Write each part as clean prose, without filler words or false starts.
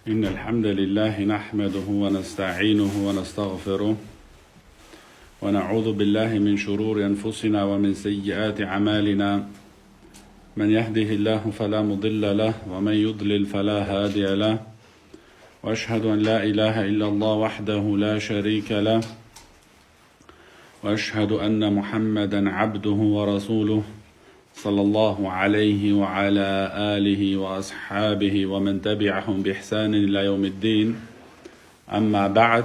إن الحمد لله نحمده ونستعينه ونستغفره ونعوذ بالله من شرور أنفسنا ومن سيئات أعمالنا من يهده الله فلا مضل له ومن يضلل فلا هادي له وأشهد أن لا إله إلا الله وحده لا شريك له وأشهد أن محمدا عبده ورسوله صلى الله عليه وعلى آله وأصحابه ومن تبعهم بإحسان إلى يوم الدين. أما بعد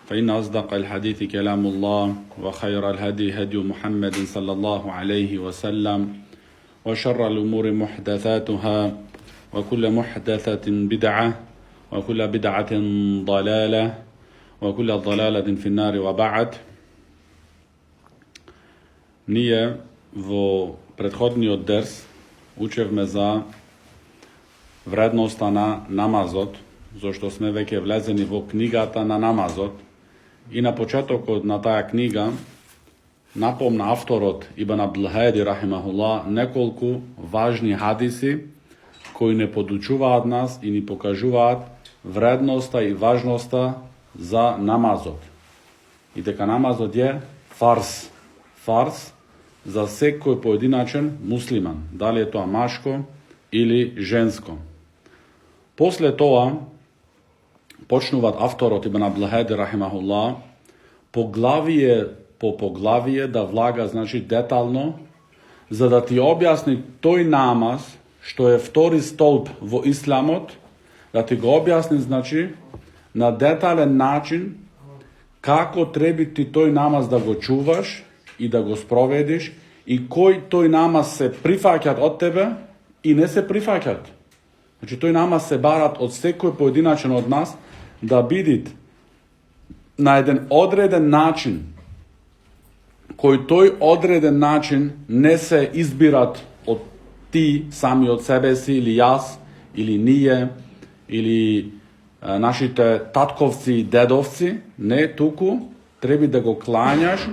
فإن أصدق الحديث كلام الله وخير الهدي هدي محمد صلى الله عليه وسلم وشر الأمور محدثاتها وكل محدثة بدعة وكل بدعة ضلالة وكل ضلالة في النار. وبعد. Ние во претходниот дерс учевме за вредноста на намазот, зашто сме веќе влезени во книгата на намазот. И на почетокот на таа книга напомна авторот Ибн Абдул-Хади рахимахуллах неколку важни хадиси кои не подучуваат нас и ни покажуваат вредноста и важноста за намазот. И дека намазот е фарз. Фарз за секој поединачен муслиман, дали е тоа машко или женско. После тоа почнуваат авторот Ибн Абдул-Хади рахимахуллах поглавие по поглавие да влага, значи детално, за да ти објасни тој намаз што е втори столб во исламот, да ти го објасни, значи, на детален начин како треба ти тој намаз да го чуваш и да го спроведиш, и кој тој намаз се прифаќат од тебе и не се прифаќат. Значи, тој намаз се барат од секој поединачен од нас да бидит на еден одреден начин, кој тој одреден начин не се избират од ти сами од себе си, или јас, или ние, или нашите татковци и дедовци, не, туку треба да го клањаш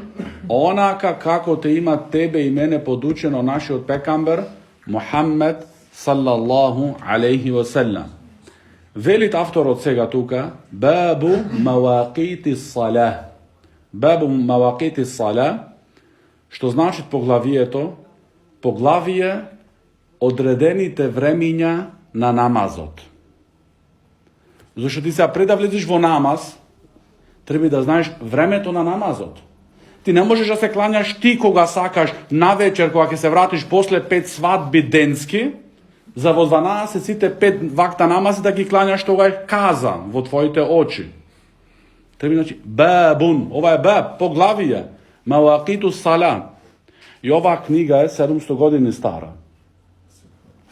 онака како те има тебе и мене подучено нашиот пекамбер Мухаммед саллаллаху алейхи ва селлем. Велит авторот сега тука бабу мавақити салah. Бабу мавақити салah, што значи поглавието, поглавие одредените времиња на намазот. Зашто ти сега пред да влезеш во намаз, треба да знаеш времето на намазот. Ти не можеш да се клањаш ти кога сакаш, навечер кога ќе се вратиш после 5 свадби денски, за во 12 сите 5 вакта намази да ги клањаш тогаш каза во твоите очи. Треба, значи, бабун, ова е баб, поглавие, мавақиту сала. И оваа книга е 700 години стара.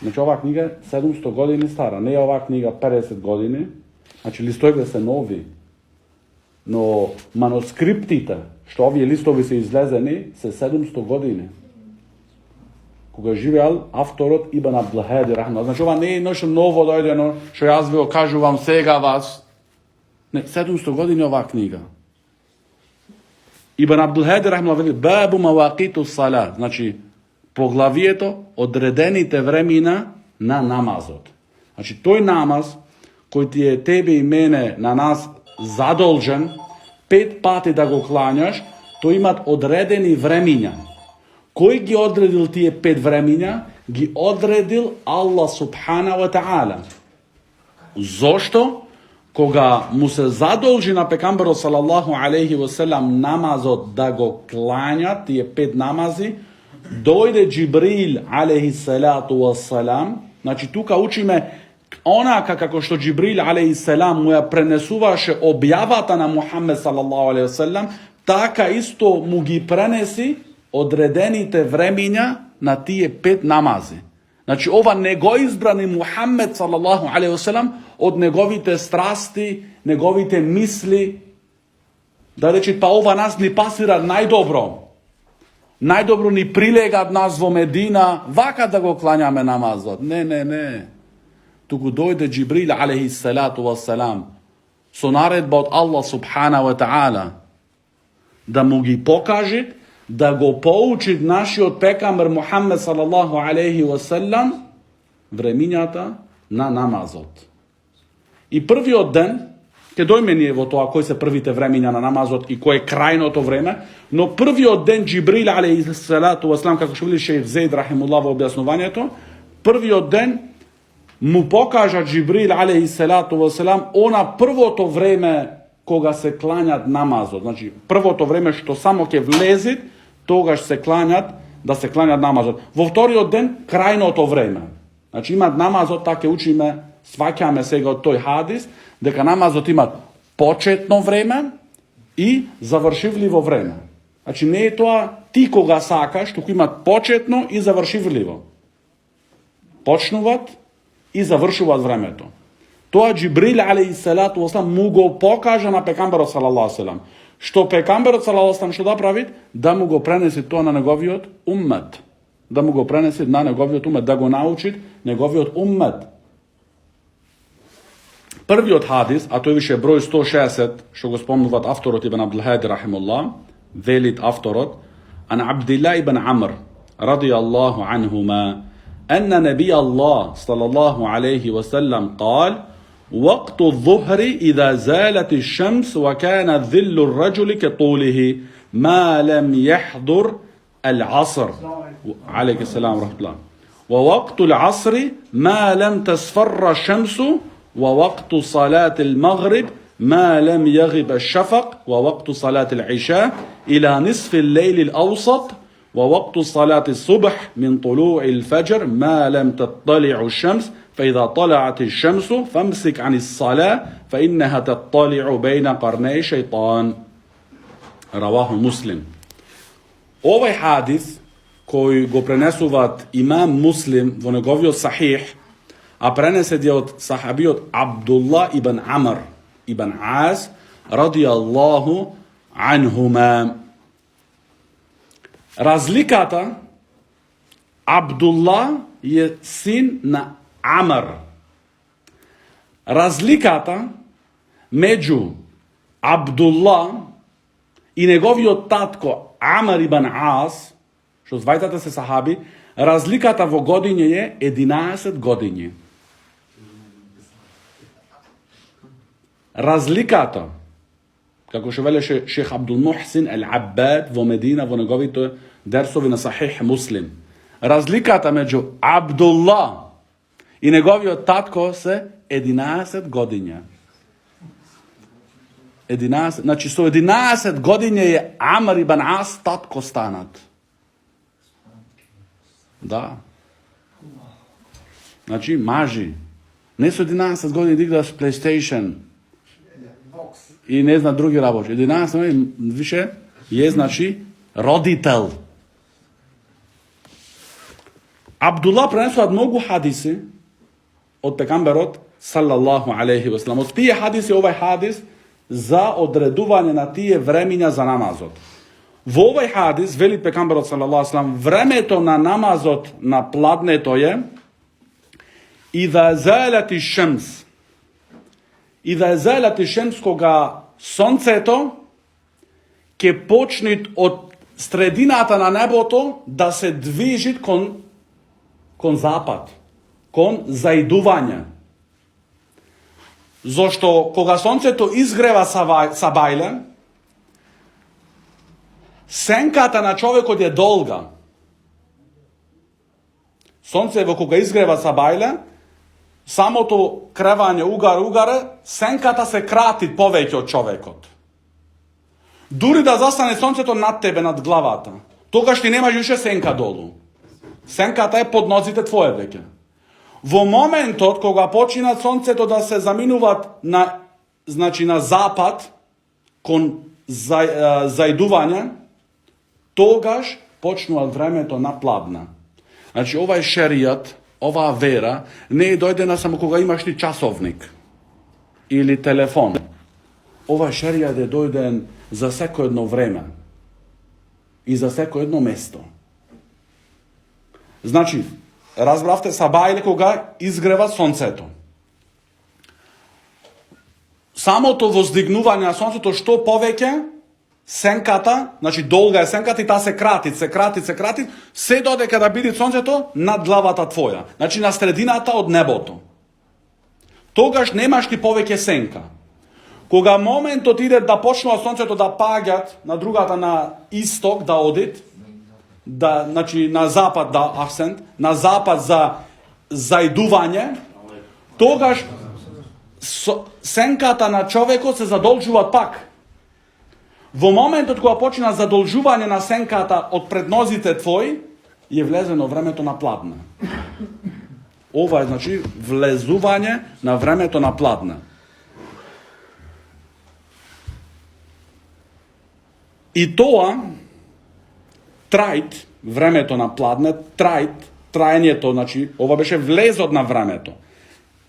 Значи, оваа книга е 700 години стара, не е оваа книга 50 години. Значи, листовите се нови. Но манускриптите, што овие листови се излезени, се 700 години. Кога живеал авторот Ибн Абдул-Хади рахимахуллах. Значи, ова не е нешто ново дојдено, што јас ви го кажувам сега вас. Не, 700 години оваа книга. Ибн Абдул-Хади рахимахуллах вели бабу мавақиту салат, значи поглавието одредените времина на намазот. Значи, тој намаз кој ти е тебе и мене на нас задолжен 5 пати да го клањаш, тој имат одредени времиња. Кој ги одредил тие 5 времиња? Ги одредил Аллах субхана ва таала. Зошто? Кога му се задолжи на пекамберот салаллаху алейхи ва селам намазот да го клања, тие 5 намази, дојде Џибрил алейхи салату ва салам. Значи, тука учиме онака како што Џибрил алейхи салам му ја пренесуваше објавата на Мухаммед салаллаху алейхи ва селам, така исто му ги пренеси одредените времиња на тие 5 намази. Значи, ова не го избрани Мухаммед салаллаху алейхи ва селам од неговите страсти, неговите мисли, да речи, па ова нас ни пасира најдобро. Најдобро ни прилегаат нас во Медина, вака да го клањаме намазот. Не. Туку дојде Џибрил алейхи салату ва салам со наредба од Аллах субхана ва таала да му ги покаже, да го поучи нашиот пекамбер Мухаммед салаллаху алейхи ва салам времињата на намазот. И првиот ден, ќе дојме ние во тоа кои се првите времиња на намазот и кој е крајното време, но првиот ден Џибрил алейхиссалату вассалам, како што вели шејх Зейд рахимуллах во објаснувањето, првиот ден му покажа Џибрил алейхиссалату вассалам она првото време кога се клањат намазот. Значи, првото време што само ќе влезит, тогаш се клањат, да се клањат намазот. Во вториот ден, крајното време. Значи, имат намазот, така учиме, сваќаме сега од тој хадис, дека намазот имат почетно време и завршивливо време. Значи, не е тоа ти кога сакаш, туку имат почетно и завршивливо. Почнуват и завршуваат времето. Тоа Џибрил алейхиссалату вассалам му го покажа на пекамберот салаллаху алейхи ва салам. Што пекамберот салаллаху алейхи ва салам што да прави? Да му го пренеси тоа на неговиот уммет. Да му го пренеси на неговиот уммет, да го научи неговиот уммет. Првиот хадис, а тој више број 160, што го спомнуват авторот Ибн Абдул Хади рахимуллах, велит авторот, ан Абдилlah ибн Амр, радијаллаху анхума, أن نبي الله صلى الله عليه وسلم قال: وقت الظهر إذا زالت الشمس وكان ذل الرجل كطوله ما لم يحضر العصر عليك السلام ورحمة الله، ووقت العصر ما لم تصفر الشمس، ووقت صلاة المغرب ما لم يغب الشفق، ووقت صلاة العشاء إلى نصف الليل الأوسط، ووقت صلاة الصبح من طلوع الفجر ما لم تطلع الشمس، فإذا طلعت الشمس فامسك عن الصلاة فإنها تطلع بين قرني شيطان. رواه مسلم. Овој хадис кој го пренесуваат имам Муслим во неговиот сахих, а пренесет од сахабиот Абдулlah ибн Амр ибн Аз радијаллаху анхума. Разликата, Абдулла е син на Амр. Разликата меѓу Абдулла и неговиот татко Амр ибн Ас, што двајцата се сахаби, разликата во годиње е 11 години. Разликата, како што велеше шех Абдул Мухсин Ал-Аббад во Медина во неговите дерсови на Сахих Муслим. Разликата меѓу Абдулла и неговиот татко се 11 години. 11, значи со 11 години е Амр ибн Ас татко станат. Да. Значи мажи. Не со 11 години играш PlayStation и не зна други работи. 11 години више е значи родител. Абдулла пренесуваат многу хадиси од пекамберот салаллаху алейхи ва салам. Од тие хадиси овој хадис за одредување на тие времиња за намазот. Во овој хадис вели пекамберот салаллаху алейхи ва салам, времето на намазот на пладнето е идha zalati shams. Идha zalati shams, кога сонцето ќе почне од средината на небото да се движи кон запад, кон заидување. Зошто кога сонцето изгрева сабајле, сенката на човекот е долга. Сонцево кога изгрева сабајле, самото кревање угаре, сенката се крати повеќе од човекот. Дури да застане сонцето над тебе, над главата, тогаш ти немаш више сенка долу. Сенката е под нозите твое веќе. Во моментот кога почина сонцето да се заминуваат на запад кон заидување, тогаш почнува времето на пладна. Значи овај шеријат, оваа вера не е дојдена само кога имаш ти часовник или телефон. Овај шеријат е дојден за секој едно време и за секој едно место. Значи, разбравте сабајле кога изгрева сонцето. Самото воздигнување на сонцето што повеќе, сенката, значи долга е сенката и таа се крати, се додека да биде сонцето над главата твоја. Значи на средината од небото. тогаш немаш ти повеќе сенка. Кога моментот иде да почнува сонцето да паѓат на другата на исток, да одит, значи на запад на запад за заидување, тогаш сенката на човекот се задолжува пак. Во моментот кога почина задолжување на сенката од преднозите твои, е влезено времето на пладне. Ова е, значи, влезување на времето на пладне. И тоа, трајт, времето на пладне, трајањето, значи, ова беше влезот на времето.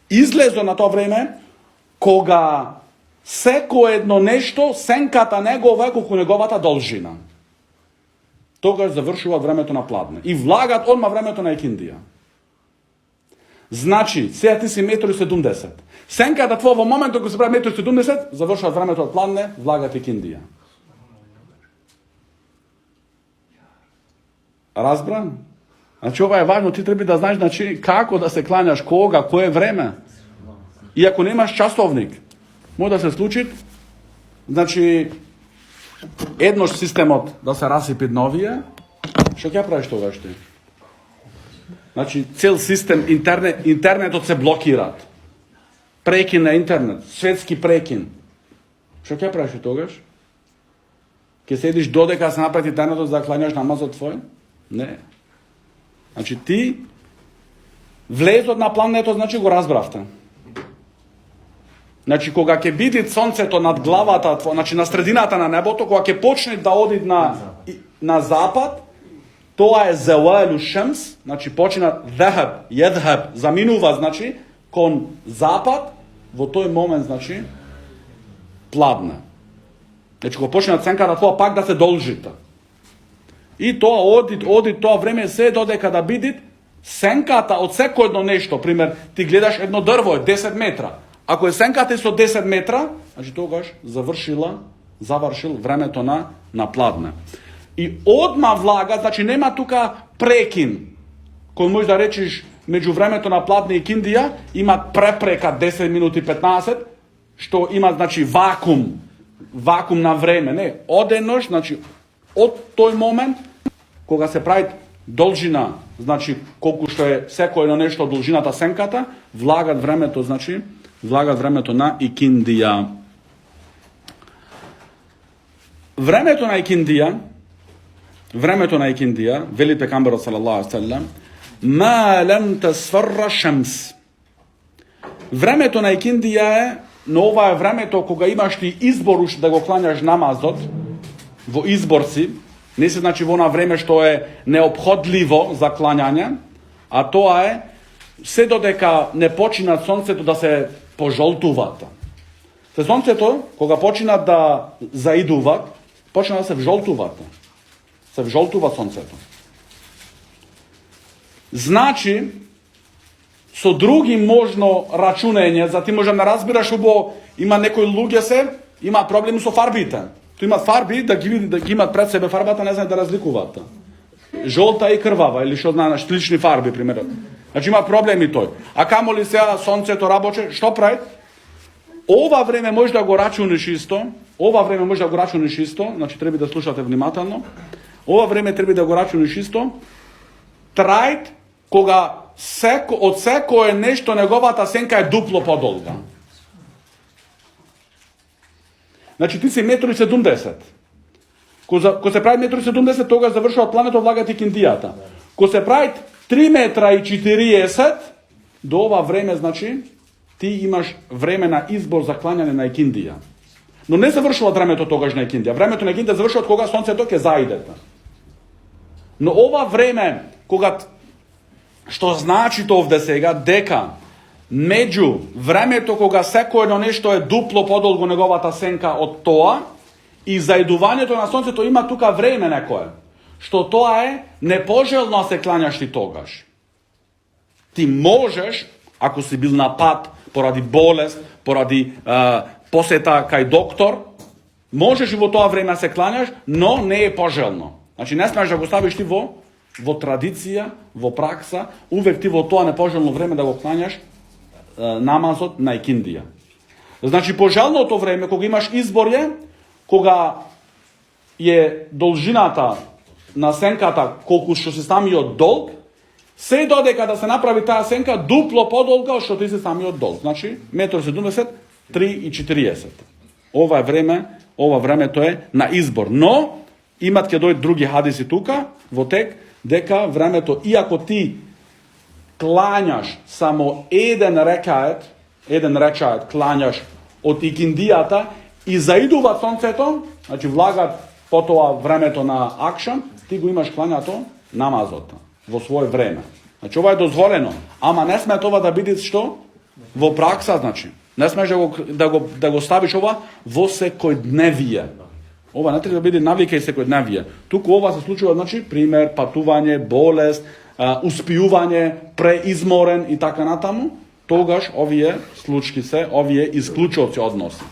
Излезо на тоа време, кога секое едно нешто, сенката негова е колку неговата должина. Тогаш завршува времето на пладне. И влагат одма времето на екиндија. Значи, сега ти си 1,70 м. Сенката твоја во моментот кога се прави 1,70 м, завршува времето од пладне, влагат екиндија. Разбран? Значи, ова е важно, ти треба да знаеш, значи, како да се кланяш, кога, кое време. И ако немаш часовник, може да се случи, значи, еднош системот да се расипи новија, што ќе правиш тогаш ти? Значи, цел систем, интернетот се блокираат. Прекин на интернет, светски прекин. Што ќе правиш тогаш? Ќе седиш додека се направи интернетот за да кланяш намазот твој? Не. Значи ти влезот на плането, значи го разбравте. Значи кога ќе биде сонцето над главата, значи на средината на небото, кога ќе почне да оди на запад, тоа е завалу шемс, значи почина јадхаб, заминува, значи кон запад, во тој момент, значи пладне. Значи кога почне ценката тоа пак да се должите. И тоа оди тоа време се додека да биде сенката од секој едно нешто, пример, ти гледаш едно дрво, 10 метра. Ако е сенката со 10 метра, значи тогаш завршил времето на пладне. И одма влага, значи нема тука прекин. Кој може да речеш меѓу времето на пладне и екиндија, има препрека 10 минути 15, што има, значи, вакуум на време. Не, одеднаш, значи, од тој момент, кога се прави должина, значи, колку што е секој едно нешто должината сенката, влагат времето, значи, на екиндија. Времето на екиндија, вели пекамберот салаллаху алейхи ve sellem, ма лем тасфарра шамс. Времето на екиндија е, но ова е времето кога имаш ти избор уште да го кланяш намазот, во изборци, не се значи во на време што е неопходливо за клањање, а тоа е се додека не почина сонцето да се пожолтуваат. Се сонцето, кога почина да заидуваат, почина да се вжолтуваат. Се вжолтува сонцето. Значи, со други можно рачунење, за ти може да разбираш убо, има некои луѓе има проблеми со фарбите. Тој имат фарби, да ги имат пред себе фарбата, не знаат да разликуваат. Жолта и крвава, или што знаеш, слични фарби, примерно. Значи има проблеми тој. А камоли сега сонцето работи, што прави? Ова време може да го рачуниш исто, значи треба да слушате внимателно. Ова време треба да го рачуниш исто. Трајт кога од секое нешто неговата сенка е дупло подолга. Значи ти си 1,70 м. Ко се прави 1,70 м, тогаш завршува плането влагат и киндијата. Ко се прави 3,40 м, до ова време, значи, ти имаш време на избор за клањање на екиндија. Но не завршува времето тогаш на екиндија. Времето на екиндија завршува кога сонцето ќе заиде. Но ова време, кога, што значи тоа овде сега, дека меѓу времето кога секој едно нешто е дупло подолго неговата сенка од тоа и заидувањето на сонцето има тука време некое, што тоа е непожелно се клањаш ти тогаш. Ти можеш, ако си бил на пат, поради болест, поради посета кај доктор, можеш и во тоа време се кланяш, но не е пожелно. Значи не смееш да го ставиш ти во традиција, во пракса, увек ти во тоа непожелно време да го кланяш намазот на икиндија. Значи, пожелното време, кога имаш избор е, кога е должината на сенката колку што се самиот долг, се додека да се направи таа сенка дупло подолга од што ти се самиот долг. Значи, 1,70 м, 3,40 м. Ова времето е на избор. Но, имат ке дојд други хадиси тука, во тек, дека времето, иако ти клањаш само еден рекает клањаш од икиндијата и заидува сонцето, значи влагат потоа времето на акшам, ти го имаш клањато намазот во своје време. Значи ова е дозволено, ама не сме това да биде што во пракса, значи. Не смеш да го ставиш ова во секојдневие. Ова не треба да биде навика и секојдневие. Туку ова се случува, значи, пример, патување, болест, успиување, преизморен и така натаму, тогаш овие случаи овие исклучоци односи.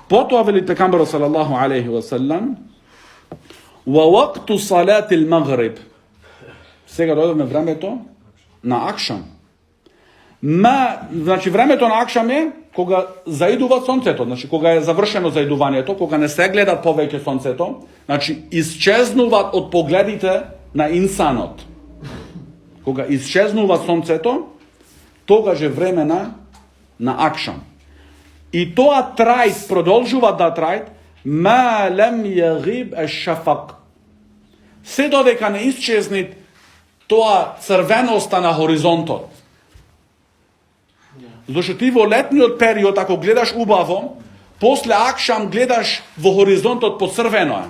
Потоа вели пекамберот салаллаху алейхи ва саллам: "Ва вақту салатил магриб." Сега дојдеме времето на акшам. Значи времето на акшам е кога заидува сонцето, значи кога е завршено заидувањето, кога не се гледат повеќе сонцето, значи исчезнуваат од погледите на инсанот. Кога исчезнува сонцето, тогаш е време на акшам. И тоа трајт, продолжува да трајт, ма лем јагиб еш-шафак. Се додека не исчезни тоа црвеноста на хоризонтот. Зашто ти во летниот период, ако гледаш убаво, после акшам гледаш во хоризонтот поцрвено е.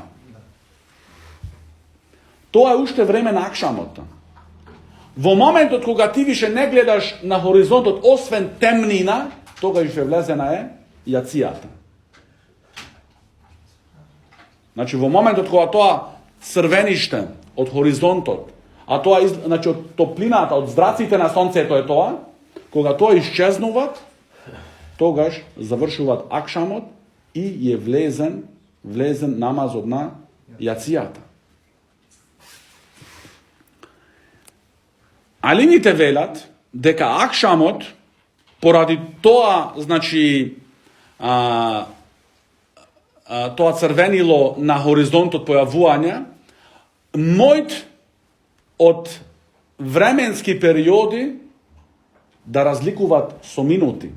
Тоа е уште време на акшамот. Во моментот кога ти више не гледаш на хоризонтот, освен темнина, тогаш више влезена е јацијата. Значи, во моментот кога тоа црвениште од хоризонтот, а тоа, значи, од топлината, од зраците на сонцето е тоа, кога тоа исчезнува, тогаш завршуваат акшамот и е влезен намазот на јацијата. Алимите велат дека акшамот, поради тоа, значи, тоа црвенило на хоризонтот појавување, мојт од временски периоди да разликуваат со минути.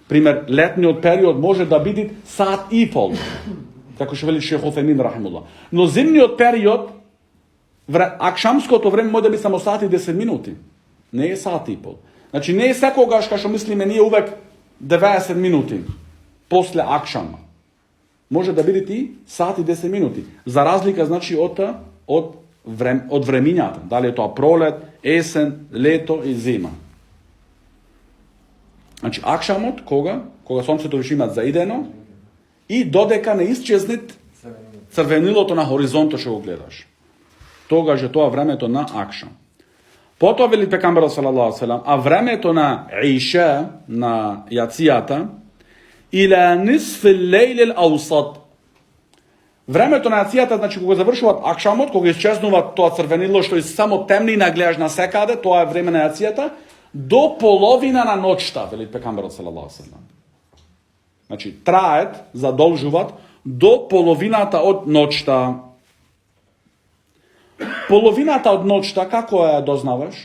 Пример, летниот период може да биде сат и пол, како што вели Шейх Утхаймин рахимуллах. Но зимниот период, акшамското време може да биде само сат и 10 минути. Не е сат и пол. Значи не е секогаш, како што мислиме ние, увек 90 минути после акшама. Може да биде и сат и 10 минути. За разлика, значи, од времињата. Дали е тоа пролет, есен, лето и зима. Значи, акшамот, кога сонцето више има заидено и додека не исчезнет црвенилото на хоризонтот што го гледаш. Тогаш е тоа времето на акшам. Потоа вели пекамберот салаллаху алейхи ва салам, а времето на иша, на јацијата, ила нисфил лејлил аусат. Времето на јацијата, значи кога завршуваат акшамот, кога исчезнува тоа црвенило што е само темнина гледаш на секаде, тоа е време на јацијата, до половина на ноќта, вели пекамберот салаллаху алейхи ва салам. Значи трает, задолжуваат до половината од ноќта. Половината од ноќта, како ја дознаваш?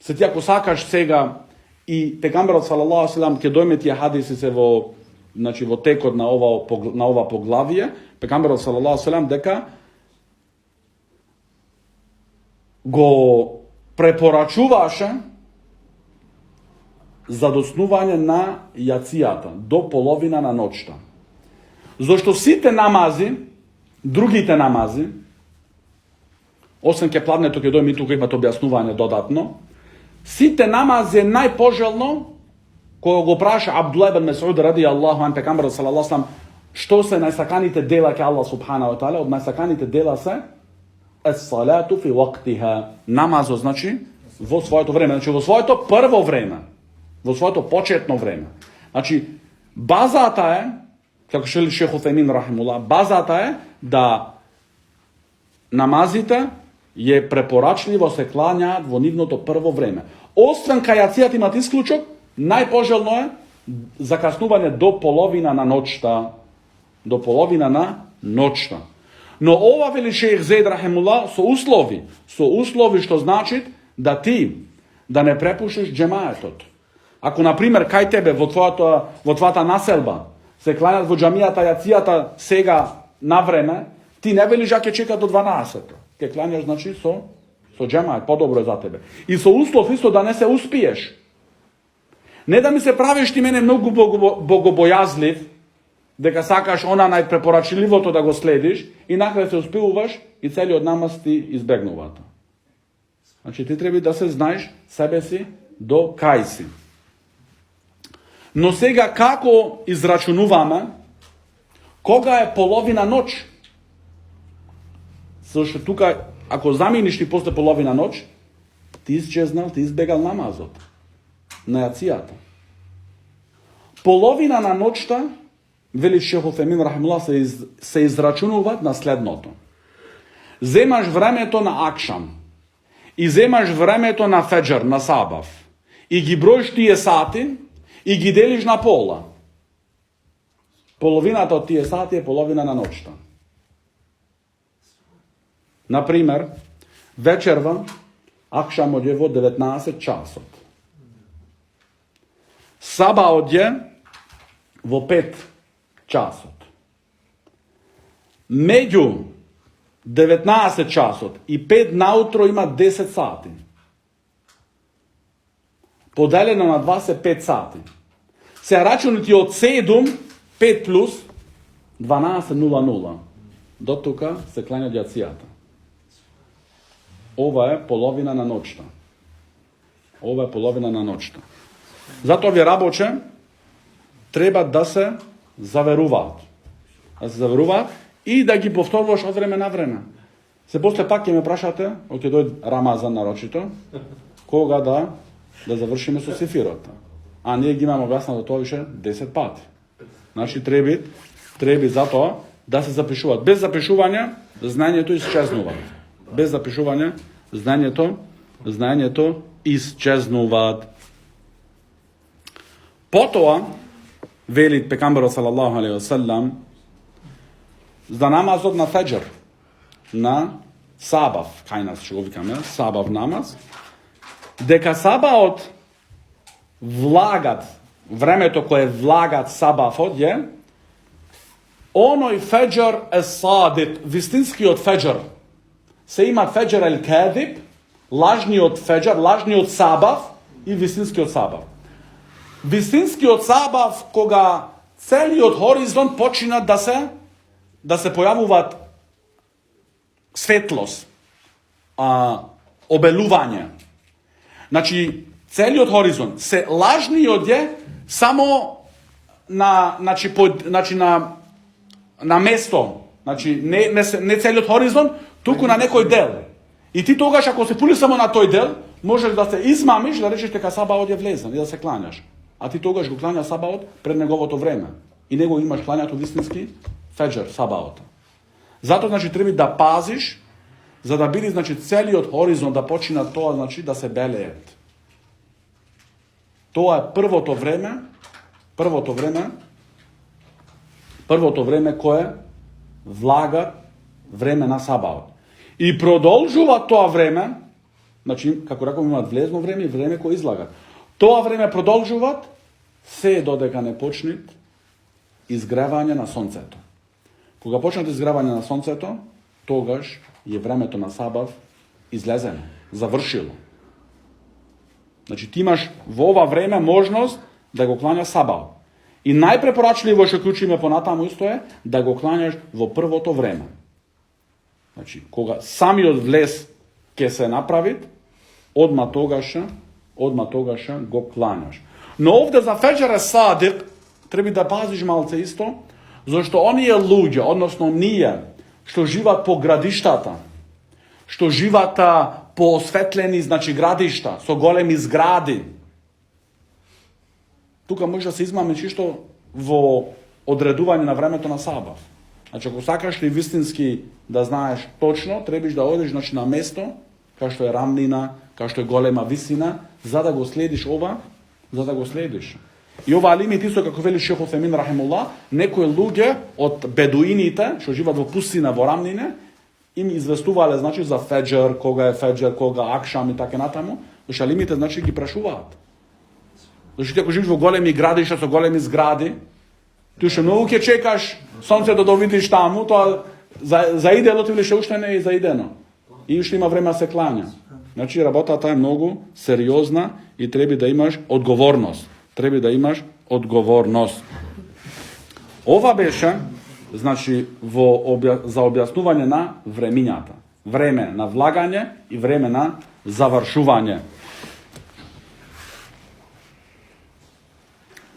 Се ти ако сакаш сега и пегамберот салаллаху алейхи ва салам ќе дојме тие хадиси се во, значи во текот на ова поглавие, пегамберот салаллаху алейхи ва салам дека го препорачуваше за доснување на јацијата до половина на ноќта. Зошто сите намази, другите намази, освен ке пладнето ќе дојме и тука имат објаснување додатно, сите намази е најпожелно, кога го праша Абдулла ибн Месуд ради Аллаху ан пекамберот салаллаху алейхи ва салам, што се најсаканите дела ке Аллах субхана ва таала, од најсаканите дела се ес-салату фи вақтиха, намазот, значи во своето време, значи во своето прво време, во своето почетно време. Значи базата е, како што вели Шейх Утхаймин рахимуллах, базата е да намазите je препорачливо се клањаат во нивното прво време. Освен кај јацијата имат исклучок, најпожелно е закаснување до половина на ноќта. До половина на ноќта. Но ова вели шејх Зейд рахимулла со услови што значи да ти да не препушиш џемаетот. Ако на пример кај тебе во твојата населба се кланјат во џамијата јацијата сега на време, ти не велиш ќе чека до 12. Ке кланјаш значи со џемает, подобро е за тебе. И со услов исто да не се успиеш. Не да ми се правиш ти мене многу богобојазлив, дека сакаш она најпрепорачливото да го следиш и накрај се успеуваш и целиот намаз ти избегнува. Значи ти треба да се знаеш себе си до кај си. Но сега како израчунуваме кога е половина ноќ? Зашто тука ако замениш ти после половина ноќ, ти исчезнал, ти избегал намазот на јацијата. Половина на ноќта, вели шејх Уфемин рахимулла, се израчунуваат на следното. Земаш времето на акшам и земаш времето на феџер, на сабав, и ги броиш тие сати и ги делиш на пола. Половината од тие сати е половина на ноќта. Например, вечерва, акшам одје во 19 часот. Саба одје во 5 часот. Меѓу 19 часот и 5 наутро има 10 сати. Поделено на 2 се 5 сати. Се рачунати од 7, 5 плюс 12:00. До тука се клања јацијата. Ова е половина на ноќта. Ова е половина на ноќта. Затоа ви рабоче треба да се заверуваат. Да се заверуваат и да ги повторуваш од време на време. Се после пак ќе ме прашате, ќе дојде Рамазан нарочито, кога да завршиме со сефирот. А ние ги имаме објаснато тоа више 10 пати. Значи треба затоа да се запишуваат. Без запишување знаењето исчезнува. Без запишување знаењето исчезнува. Потоа вели пекамберот салаллаху алейхи ва салам за намазот на феџер, на сабав, кај нас што го викаме, сабав намаз, дека сабаот влагат, времето кое влагат сабафот е оној феџер е садик, вистинскиот феџер. Се има феџер ел кадиб, лажниот феџер, лажниот сабав и вистинскиот сабав. Вистинскиот сабав кога целиот хоризонт почина да се појавуваат светлост, обелување. Значи, целиот хоризонт, се лажниот е само на место, значи не целиот хоризонт, туку на некој дел. И ти тогаш ако се пули само на тој дел, можеш да се измамиш, да речеш дека сабаот е влезен и да се клањаш. А ти тогаш го клањаш сабаот пред неговото време. И него имаш клањато вистински феџер, сабаот. Затоа, значи, треба да пазиш, за да биде, значи, целиот хоризонт да почина тоа, значи, да се белеет. Тоа е првото време кое влага време на сабаот. И продолжува тоа време, значи, како реков, имаат влезно време и време кое излагат. Тоа време продолжуваат се додека не почнат изгревање на сонцето. Кога почнат изгревање на сонцето, тогаш е времето на сабав излезено, завршило. Значи ти имаш во ова време можност да го клањаш сабав. И најпрепорачливо што клучиме понатаму исто е да го клањаш во првото време. Значи кога самиот влез ќе се направи, одма тогаш го клањаш. Но овде за феџер садик треба да пазиш малце исто, зашто оние луѓе, односно ние, што живат по градиштата, што живат по осветлени, значи градишта, со големи згради, тука може да се измаме чисто во одредување на времето на сабав. Значи, ако сакаш ли вистински да знаеш точно, требаш да одиш значи, на место, кај што е рамнина, кај што е голема висина, за да го следиш ова, за да го следиш. И ова лимит исто како вели Шейх Утхемин рахимуллах, некои луѓе од бедуините што живеат во пустина во рамнине, им известувале значи за феџер, кога е феџер, кога акшам и така натаму, зашто алимите значи ги прашуваат. Зашто ти ако живееш во големи градишта со големи згради, ти уште многу ќе чекаш сонцето да видиш таму, тоа заидело ти или ше уште не е заидено. И уште има време да се клања. Значи работата е многу сериозна и треба да имаш одговорност. Треба да имаш одговорност. Ова беше значи за објаснување на времињата. Време на влагање и време на завршување.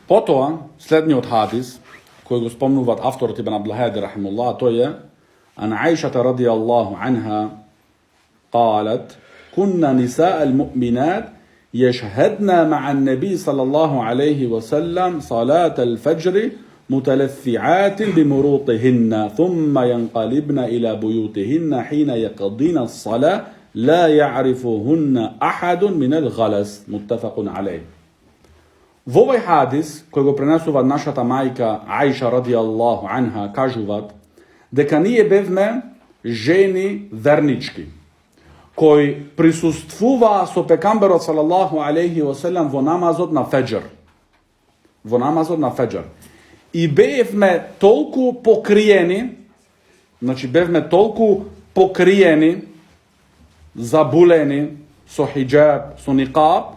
Потоа, следниот хадис, кој го спомнуваат авторот Ибн Абдул-Хади рахимуллах, тој е Ан Аишата радијаллаху анха قالت كنا نساء المؤمنات يشهدن مع النبي صلى الله عليه وسلم صلاة الفجر متلثعات بمروطهن ثم ينقلبن إلى بيوتهن حين يقضين الصلاة لا يعرفهن أحد من الغلس متفق عليه. Во овој хадис, кој го пренесува нашата мајка Аиша радијаллаху анха, кажуваат дека ние бевме жени вернички, кои присуствуваа со пекамберот салаллаху алейхи васелам во намазот на феџер. Во намазот на феџер. И бевме толку покриени, значи бевме толку покриени, забулени со хиджаб, со никаб,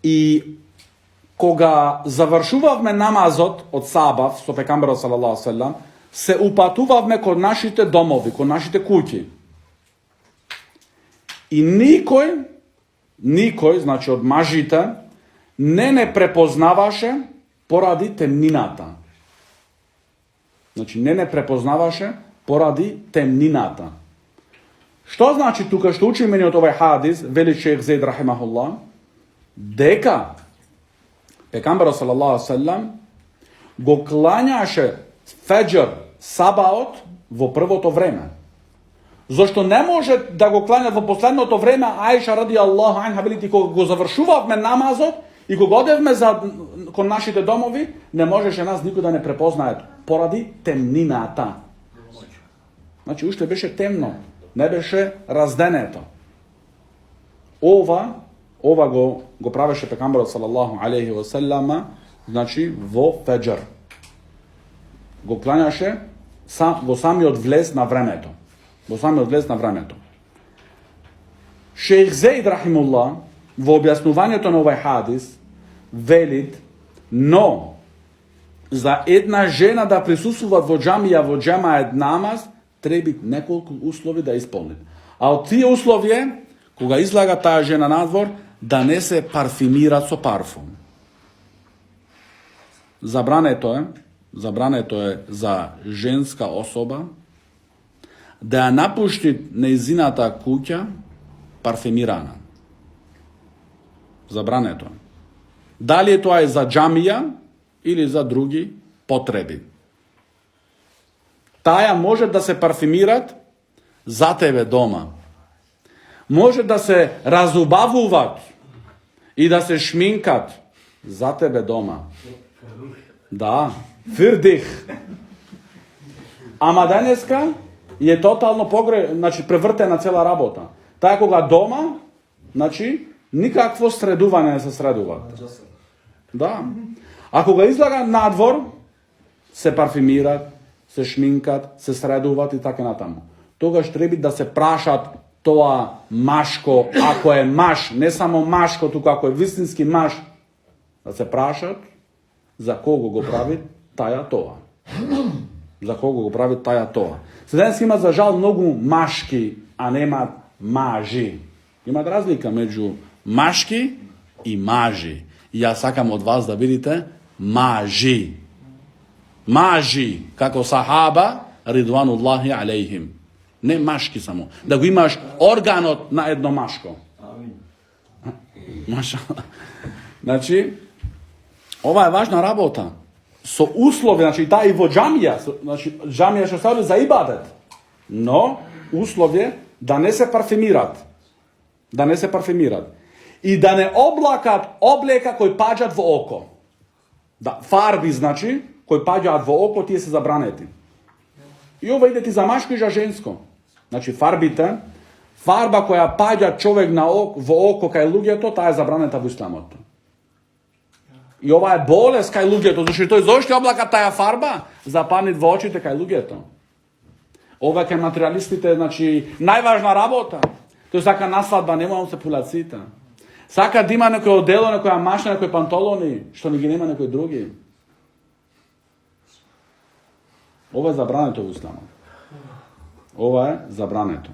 и кога завршувавме намазот од сабав со пекамберот салаллаху алейхи васелам, се упатувавме кон нашите домови, кон нашите куќи. И никој, значи од мажите, не препознаваше поради темнината. Значи не препознаваше поради темнината. Што значи тука што учиме ни од овој хадис, вели Шейх Зейд рахимахуллах, дека пекамберот салаллаху алейхи васелам го клањаше феџер, сабаот во првото време. Зошто не може да го кланят во последното време, Аиша радијаллаху анха вели, кога го завршувавме намазот и кога одевме кон нашите домови, не можеше нас никој да не препознаат поради темнината. Значи уште беше темно, не беше разденето. Ова го правеше пекамберот салаллаху алейхи васелама, значи во феџер. Го клањаше во самиот влез на времето. Во самиот влез на времето. Шейх Зейд рахимуллах во објаснувањето на овој хадис велит, но за една жена да присуствува во џамија во џемаат намаз треба неколку услови да исполни. А од тие услови, кога излага таа жена надвор, да не се парфимира со парфум. Забрането е за женска особа да ја напушти нејзината куќа парфемирана. Забрането е. Дали е тоа за џамија или за други потреби. Таја може да се парфемират за тебе дома. Може да се разубавуваат и да се шминкат за тебе дома. Да, фирдих. Ама денеска е тотално значи превртена цела работа. Таа кога дома, значи никакво средување не се средуваат. Да. А кога излага надвор, се парфимират, се шминкат, се средуваат и така натаму. Тогаш треба да се прашат тоа машко, ако е маш, не само машко, туку ако е вистински маш, да се прашат за кого го прави таја тоа. За кого го прави таја тоа. Денес има за жал многу машки, а нема мажи. Има разлика меѓу машки и мажи. И јас сакам од вас да видите мажи. Мажи, како сахаба, ридвануллахи алейхим. Не машки само. Да го имаш органот на едно машко. Маша. Значи, ова е важна работа. со услови, значи да и во џамија, значи џамија што се за ибадет, но условје да не се парфемират. Да не се парфемират. И да не облакат облека кои паѓаат во око. Да, фарби, значи, кои паѓаат во око, тие се забранети. И ова иде ти за машко и за женско. Значи, фарбите, фарба која паѓа човек во око кај луѓето, таа е забранета во исламот. И ова е болест кај луѓето, зашто зошто облака таа фарба запанит во очите кај луѓето. Ова кај материалистите, значи, најважна работа. Тој сака на свадба, нема се пулаците. Сака да има некој одело, некоја машина, некој пантолони, што не ги нема некој други. Ова е забрането во исламот. Ова е забрането.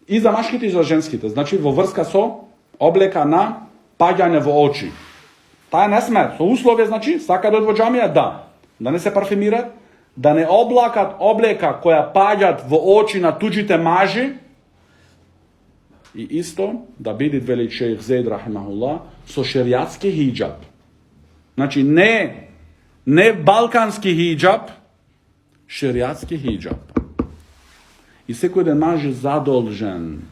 И за машките и за женските. Значи, во врска со облека на паѓање во очи. Таа не сме. Со условие, значи, сака да од во џамија, да. Да не се парфемират, да не облакат облека која паѓат во очи на туѓите мажи, и исто да бидат, вели шејх Зейд рахимахуллах, со шеријатски хиџаб. Значи, не балкански хиџаб, шеријатски хиџаб. И секој ден маж е задолжен.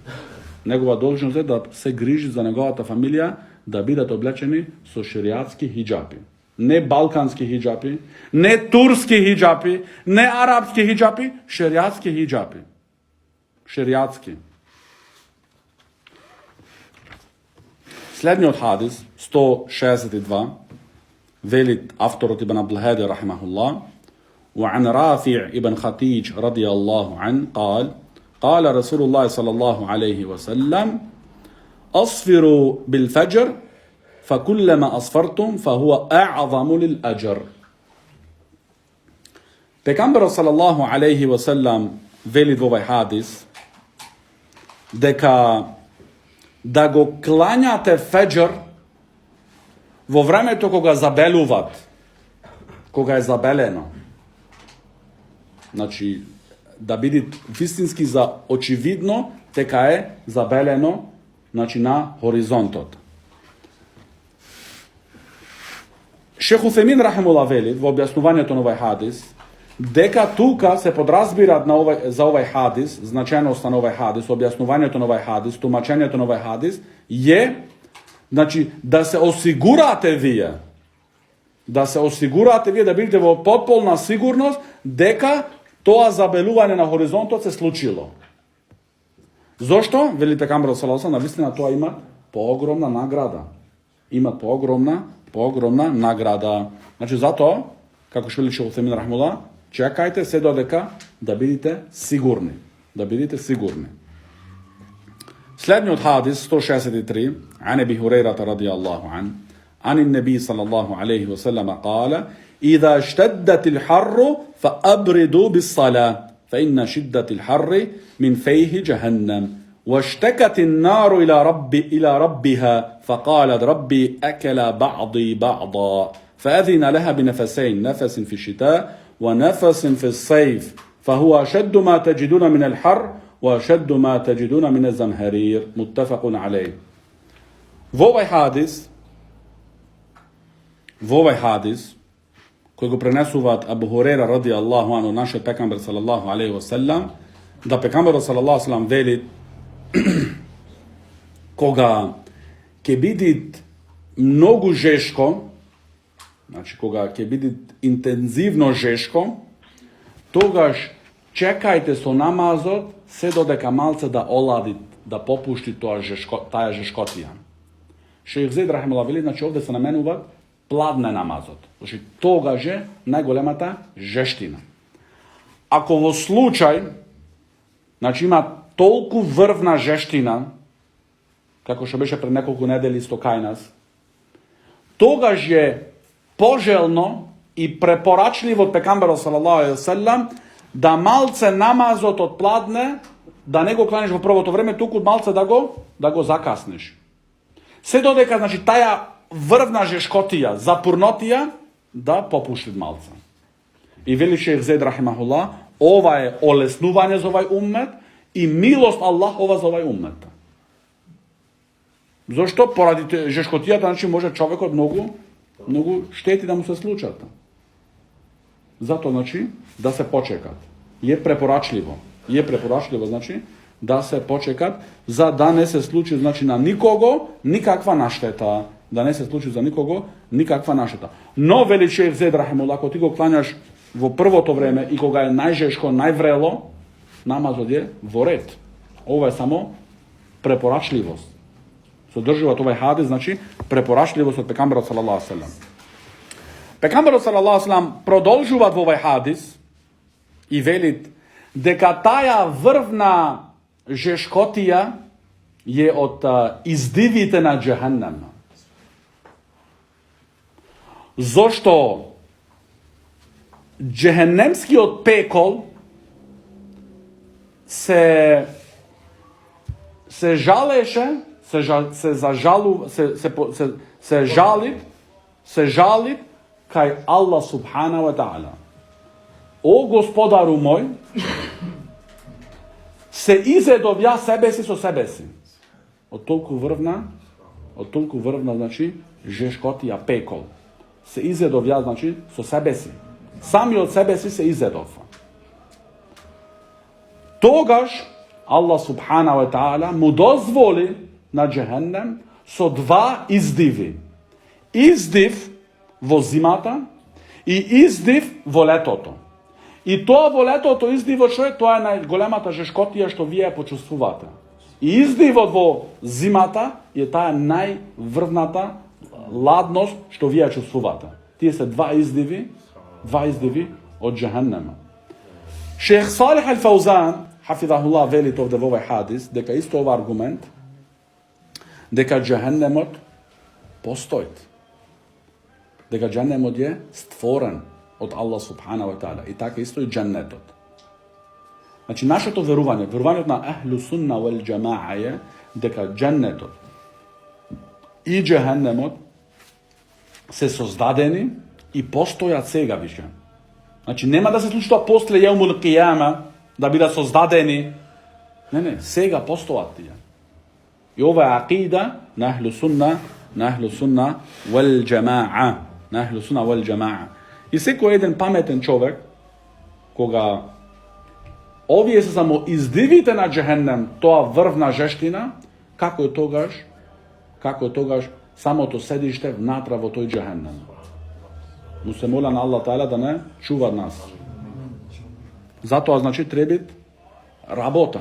Негова должност е да се грижи за неговата фамилија, да бидат облечени со шеријатски хиџапи. Не балкански хиџапи, не турски хиџапи, не арапски хиџапи, шеријатски хиџапи. Шеријатски. Следниот хадис, 162, вели авторот Ибн Абдул-Хади рахимахуллах, وعن رافع ابن خديج رضي الله عنه قال رسول الله صلى الله عليه وسلم أصفروا بالفجر فكلما أصفرتم فهو أعظم للأجر. Пекамберот салаллаху алейхи ва селам вели во овај хадис дека да го клањате феџр во времето кога забелуват, кога е забелено. Значи, да биде вистински за очевидно дека е забелено, значи, на хоризонтот. Шех Уфемин рахимуллах вели во објаснувањето на овај хадис дека тука се подразбират за овај хадис, значеноста на овај хадис, објаснувањето на овај хадис, тумачењето на овај хадис е, значи, да се осигурате вие, да бидете во потполна сигурност дека тоа забелување на хоризонтот се случило. Зошто? Вели пекамберот салаллаху алейхи ва селем, навистина тоа има поогромна награда. Има поогромна награда. Значи, затоа, како што вели Шех Уфемин рахимуллах, чекајте се додека да бидете сигурни. Да бидете сигурни. Следниот хадис, 163, عن أبي هريرة رضي الله عنه عن النبي صلى الله عليه وسلم قال إذا اشتدت الحر فأبردوا بالصلاة فإن شدة الحر من فيه جهنم واشتكت النار إلى ربها فقالت ربي أكل بعضي بعضا فأذن لها بنفسين نفس في الشتاء ونفس في الصيف فهو أشد ما تجدون من الحر وأشد ما تجدون من الزمهرير متفق عليه. Во овај хадис кој го пренесуваат Абу Хурейра ради Аллаху анху, нашиот пекамбер салаллаху алейхи ва селем, да пекамберот салаллаху алейхи ва селем вели кога ќе биде многу жешко, значи кога ќе биде интензивно жешко, тогаш чекајте со намазот се додека малце да олади, да попушти таа жешкотија. Шејх Зейд рахимахуллах вели, значи овде се наменува пладне намазот. Значи тогаш е најголемата жештина. Ако во случај, значи има толку врвна жештина, како што беше пред неколку недели исто кај нас, тогаш е пожелно и препорачливо од пекамберот салаллаху алейхи ва селем да малце намазот од пладне, да не го кланиш во првото време, туку малце да го закаснеш. Се додека, значи, таја врвна жешкотија, запурнотија, да попушти малце. И вели Шејх Зейд рахимахуллах, ова е олеснување за овај уммет и милост Аллахова за овај уммет. Зошто? Поради жешкотијата, значи, може човекот многу штети да му се случат. Zato znači da se počekat. Je preporačljivo znači da se počekat za da ne se sluči znači na nikogo nikakva našteta. Da ne se sluči za nikogo nikakva našteta. No veli šejh Zed rahimehullah, ako ti go klanjaš v prvo to vreme i koga je najžeško, najvrelo, namaz je voret. Ovo je samo preporačljivost. Sadržava ovaj hadis, znači preporačljivost od pekambera sallallahu alejhi ve sellem. Pekambera sallallahu alejhi ve sellem продолжува ovaj hadis i velit дека таја врвна жешкотија je od izdivite na džehennam. Zašto džehennemski od pekol se žaleše, se žali kaj Allah subhanahu wa ta'ala. O gospodaru moj, se izedovja sebesi so sebesi. Od toliko vrvna znači žeškotija pekol. Se izedovja znači so sebesi. Sami od sebesi se izedova. Togaž Allah subhanahu wa ta'ala mu dozvoli na džehennem so dva izdivi. Izdiv vo zimata i izdiv vo letoto. I to vo letoto izdivo čovjek, to je najgolemata žeškotija što vi je počustvuvate. I izdivo vo zimata je ta najvrvnata ladnost što vi je čustvuvate. Tije se dva izdivi od džehennema. Šejh Salih al-Fawzan, hafidahullah, veli to v ovaj hadis, deka isto ovaj argument, deka džehennemot postojit. Deka džehennemot je stvoren od Allah subhanahu wa ta'ala. I tako isto i džennetot. Znači, naše to veruvanje na ahlu sunna wal džema'a je deka džennetot i džehennemot se sozdadeni i postojat sega više. Znači, nema da se sluči to posle jeumul qiyama, da bi da sozdadeni. Ne, sega postojati je. I ova je aqida na ahlu sunna wal džema'a. I sveko jedan pametan čovjek, koga ovije se samo izdivite na džehennem, toa vrvna žeština, kako je togaž samo to sedište vnatravo toj džehennem. Mu se mola na Allah ta'ala da ne čuva nas. Zato znači trebit rabota.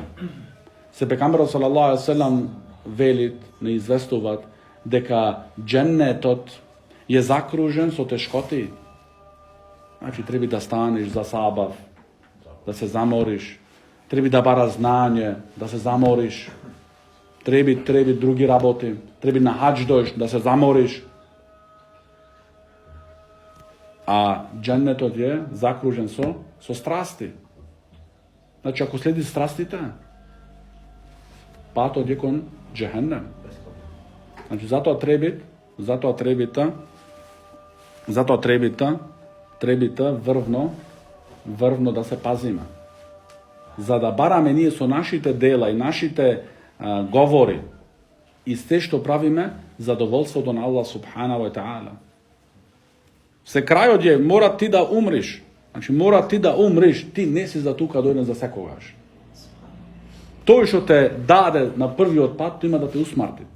Se pekambera sallallahu alejhi ve sellem velit, ne izvestovat, deka džennetot je zakružen so teškoti. Znači, trebi da staneš za sabav, da se zamoriš. Trebi da bara znanje, da se zamoriš. Trebi drugi raboti. Trebi na hađ doć, da se zamoriš. A džennetot je zakružen so strasti. Znači, ako sledi strastite, pa to je kon džehennem. Znači, zato trebite vrvno da se pazima. За да бараме ние со нашите дела и нашите говори и сте што правиме задоволството на Аллах субхана ва таала. Се крајот е мора ти да умриш. Значи мора ти да умриш, ти не си за тука дојден за секогаш. Тој што те даде на првиот пат, тој има да те усмртит.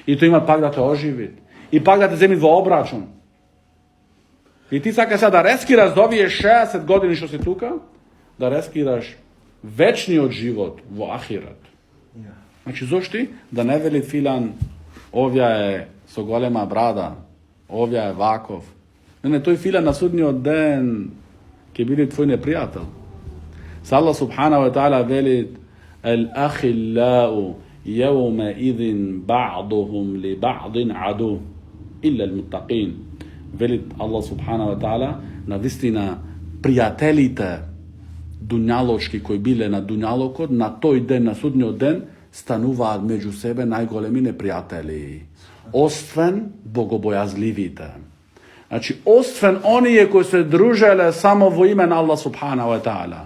И тој има пак да те оживит. И пак да те земи во обрачун. И ти сакаш да рескираш за овие 60 години што си тука, да рескираш вечниот живот во ахират. Значи, зошти? Да не вели филан, овја е со голема брада, овја е ваков. Не, тој филан на судниот ден ќе биде твој непријател. Са Аллах субхана ва таала вели Ал-ахиллау јаума идин ба'духум ли ба'дин аду илля al-muttaqin. Вели Аллах субхана ва таала, на вистина пријателите дуњалошки кои биле на дуњалокот, на тој ден, на судниот ден, стануваат меѓу себе најголеми непријатели. Освен богобојазливите. Значи, освен оние кои се дружеле само во име на Аллах субхана ва таала.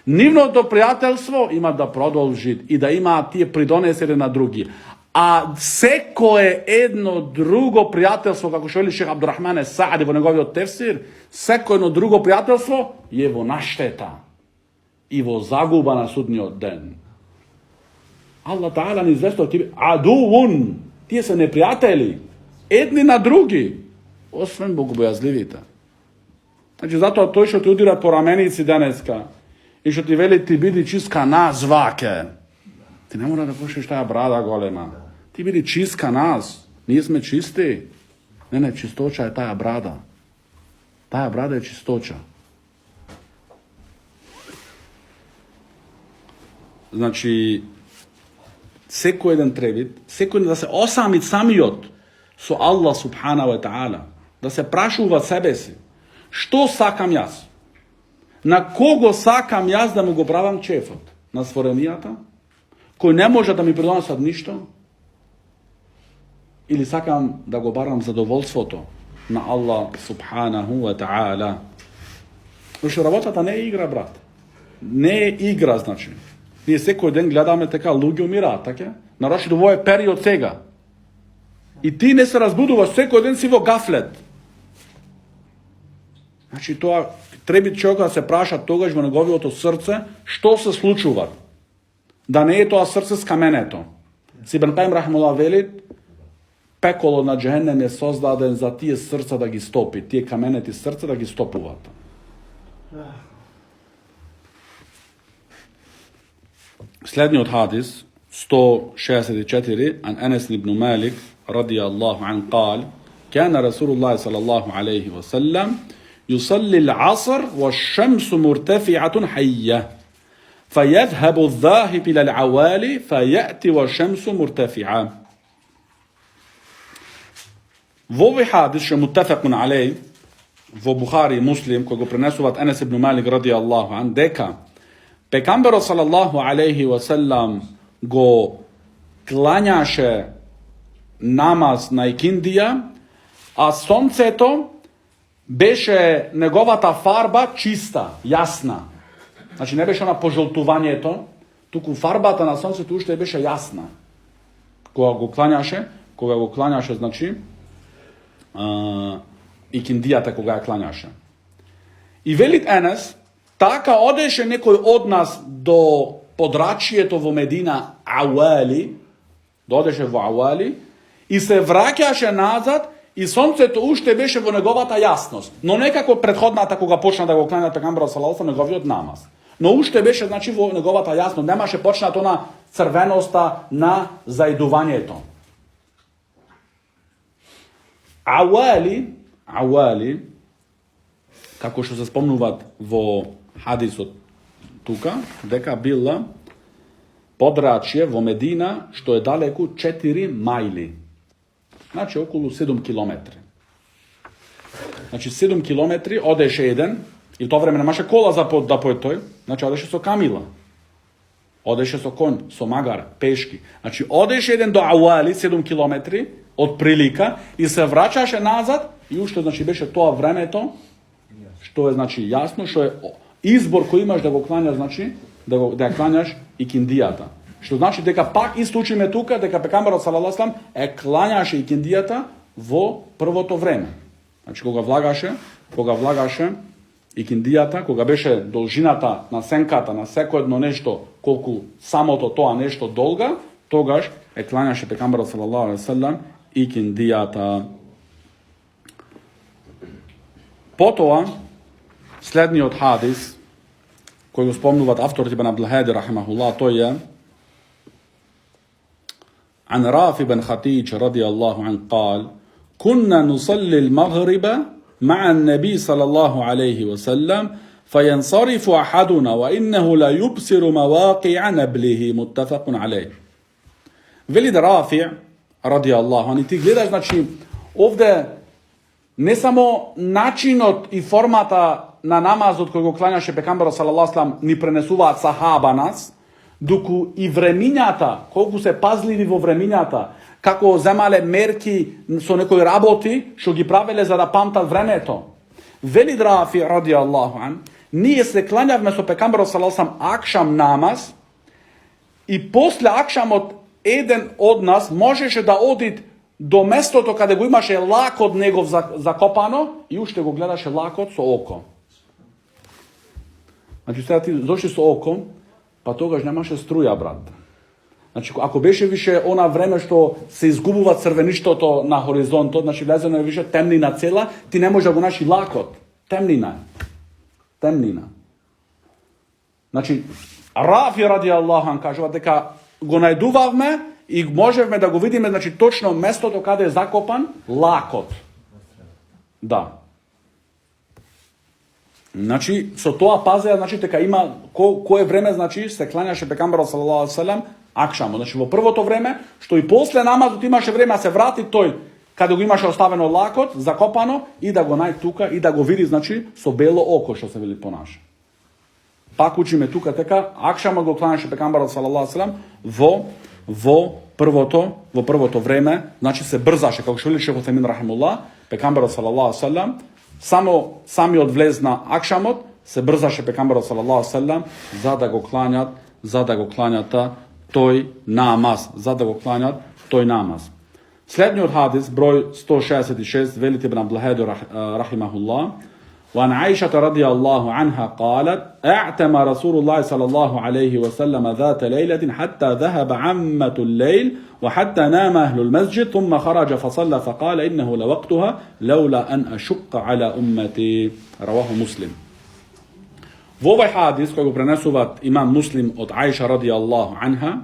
Нивното пријателство има да продолжи и да имаат тие придонесели на други. a seko je jedno drugo prijateljstvo, kako što veli Šejh Abdurrahman Sa'di vo njegovio tefsir, seko jedno drugo prijateljstvo je vo našteta i vo zaguba na sudnji den. Allah ta'ala ni izvestio ti aduvun, ti se neprijatelji, jedni na drugi, osvem bogobojazljivita. Znači zato to što ti udira po ramenici daneska i što ti veli ti bidi čiska nas zvake. Ti ne mora da pošliš taja brada golema. Ti bidi čiska nas, nismo čisti. Ne, čistoća je taja brada. Taja brada je čistoća. Znači, seko jedan trebit, seko jedan da se osamit samiot su Allah subhanahu wa ta'ala, da se prašuva sebe si. Što sakam jaz? Na kogo sakam jaz da mu go pravam čefot? Na stvorenijata? Koji ne može da mi pridonosat ništa? Ili sakam da go baram zadovoljstvo to? Na Allah subhanahu wa ta'ala. Što rabotata ne igra, brat. Ne igra, znači. Nije sekoj den gledame така луѓе умираат, така? Нароши до овој период сега. И ти не се разбудуваш, секој ден си во гафлет. Значи тоа треба човек да се праша тогаш во неговото срце што се случува. Да не е тоа срце скаменето. Ибн Кајим рахмуллах вели, пеколо на џехенем е создаден за тие срца да ги стопи, тие каменети срца да ги стопуваат. Следниот хадис 164 عن أنس بن مالك رضي الله عنه قال كان رسول الله صلى الله عليه وسلم يصلي العصر والشمس مرتفعة حية فيذهب الذاهب إلى العوالي فيأتي والشمس مرتفعة. Вови хадис што мутафакун алей во Бухари и Муслим, кој го пренесуваат Енес ибн Малик ради Аллаху ан, дека Пекамберот салаллаху алейхи ва селам го клањаше намаз на икиндија, а сонцето беше неговата фарба чиста, јасна. Значи не беше на пожолтувањето, туку фарбата на сонцето уште беше јасна. Кога го клањаше, значи икиндијата кога ја клањаше. И велит Енес, така одеше некој од нас до подрачието во Медина Ауали, додеше во Ауали и се враќаше назад и сонцето уште беше во неговата јасност. Но некако претходната кога почна да го клања Пегамберот салаллаху алейхи неговиот намаз. Но уште беше значи во неговата јасност, немаше почнато на црвеноста на заидувањето. Ауали, како што се спомнуваат во хадисот тука, дека била подрачје во Медина, што е далеку 4 мајли. Значи околу 7 километри. Значи 7 километри одеше еден, и тоа време немаше кола за да појде тој, значи одеше со камила. Одеше со конј, со магар, пешки. Значи одеше еден до Ауали 7 километри од прилика и се враќаше назад и уште значи беше тоа времето што е значи јасно, што е избор кој имаш да го клањаш, значи да ја клањаш икиндијата. Што значи дека пак исто учиме тука дека Пекамберот салаллаху алейхи е клањаше икиндијата во првото време. Значи кога влагаше икиндијата, кога беше должината на сенката на секој едно нешто колку самото тоа нешто долга, тогаш е клањаше Пекамберот салаллаху алейхи икиндијата. Потоа следниот хадис кој го спомнуваат авторот Ибн Абдул-Хади рахимахуллах, тој е عن رافع بن خديج رضي الله عنه قال كنا نصلي المغرب مع النبي صلى الله عليه وسلم فينصرف أحدنا وإنه لا يبصر مواقع نبله متفق عليه. Вели да Рафи ради Аллаху ани, ти гледаш, значи, овде не само начинот и формата на намазот кој го клањаше Пекамберот салаллаху алейхи ни пренесуваат сахаба нас, дуку и времињата, колку се пазливи во времињата, како земале мерки со некои работи, што ги правеле за да памтат времето. Вели Рафи ради Аллаху ан, ние се клањавме со Пекамберот салаллаху алейхи акшам намаз и после акшамот еден од нас можеше да оди до местото каде го имаше лакот негов закопано и уште го гледаше лакот со око. Значи сега ти зошли со око, па тогаш немаше струја, брат. Значи ако беше више она време што се изгубува црвеништото на хоризонтот, значи влезено е више темнина цела, ти не може да го наши лакот. Темнина. Значи Рафи ради Аллаху кажува дека го најдувавме и можевме да го видиме, значи точно местото каде е закопан лакот. Да. Значи со тоа пазеа, значи дека има кое време, значи се кланяше пекамберот салаллаху алейхи ve sellem акшамо. Значи во првото време, што и после намазот имаше време да се врати тој каде го имаше оставено лакот, закопано и да го најде тука и да го види, значи со бело око што се вели понаше. Пак учиме тука дека акшамо го кланяше пекамберот салаллаху алейхи ve sellem во првото време, значи се брзаше, како што вели Шейх Утемин рахимуллах, пекамберот салаллаху алейхи ve sellem самиот влез на акшамот, се брзаше пекамберот салаллаху алейхи ve sellem за да го кланјат тој намаз. Следниот хадис, број 166, велите Ибн Аблахеду рахимахуллах, وعن عائشة رضي الله عنها قالت اعتم رسول الله صلى الله عليه وسلم ذات ليلة حتى ذهب عمة الليل وحتى نام أهل المسجد ثم خرج فصلى فقال إنه لوقتها لولا أن أشق على أمتي. رواه مسلم. Во овој хадис кој го пренесуваат имам Муслим од Аиша радијаллаху анха,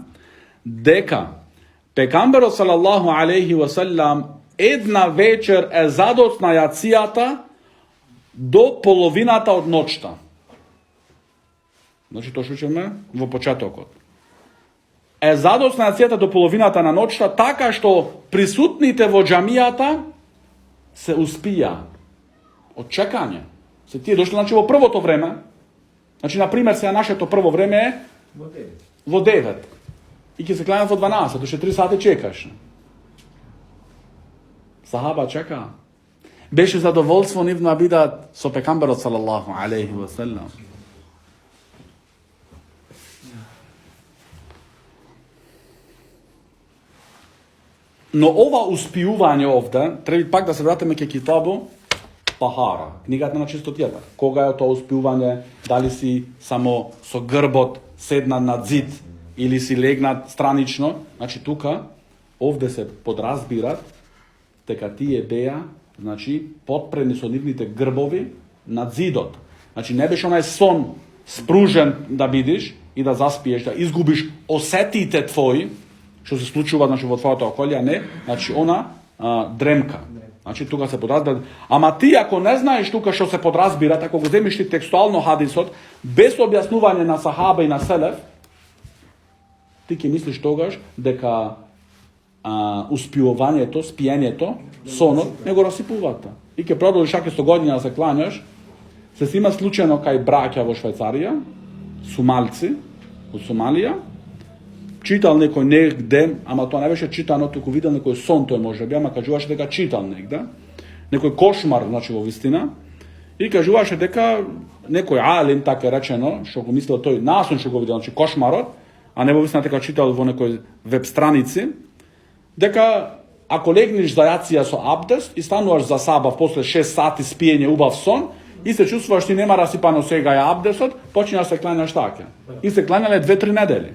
дека пекамберот салаллаху алейхи ва саллам една вечер е задоцна јацијата до половината од ноќта. Значи тоа што чуме во почетокот. Е задоцна јацијата до половината на ноќта, така што присутните во џамијата се успија од чекање. Се тие дошли, значи во првото време. Значи, например, сега нашето прво време е во 9. И ќе се кланят во 12, уште 3 сати чекаш. Сахаба чека. Беше задоволство нивно да бидат со пекамберот салаллаху алейхи ва саллам. Но ова успиување овде, треба пак да се вратиме ке китабу Тахара, книгата на чистотијата. Кога е тоа успиување, дали си само со грбот седнат на зид или си легнат странично, значи тука овде се подразбират дека тие беа, значи потпрени со нивните грбови над зидот. Значи не беше онај сон спружен да бидиш и да заспиеш, да изгубиш осетите твои, што се случува, значи во твоето околје, не, значи она дремка. Значи тука се подразбира. Ама ти ако не знаеш тука што се подразбира, ако го земиш ти текстуално хадисот, без објаснување на сахаба и на селеф, ти ќе мислиш тогаш дека успиувањето, спиењето, сонот не го расипувата. И ќе продолжиш ако 100 години да се клањаш. Се снима случајно кај браќа во Швајцарија, сумалци од Сомалија, читал некој негде, ама тоа не беше читано, туку видел некој сон тој можеби, ама кажуваше дека читал негде, некој кошмар, значи во вистина, и кажуваше дека некој алим, така речено, што го мислел тој, насон што го видел, значи кошмарот, а не во вистина дека читал во некој веб страници, дека ако легнеш за јација со абдест и стануваш за сабав после 6 сати спиење убав сон, и се чувствуваш ти нема расипано сега ја абдестот, почина да се клањаш така. И се клањале 2-3 недели.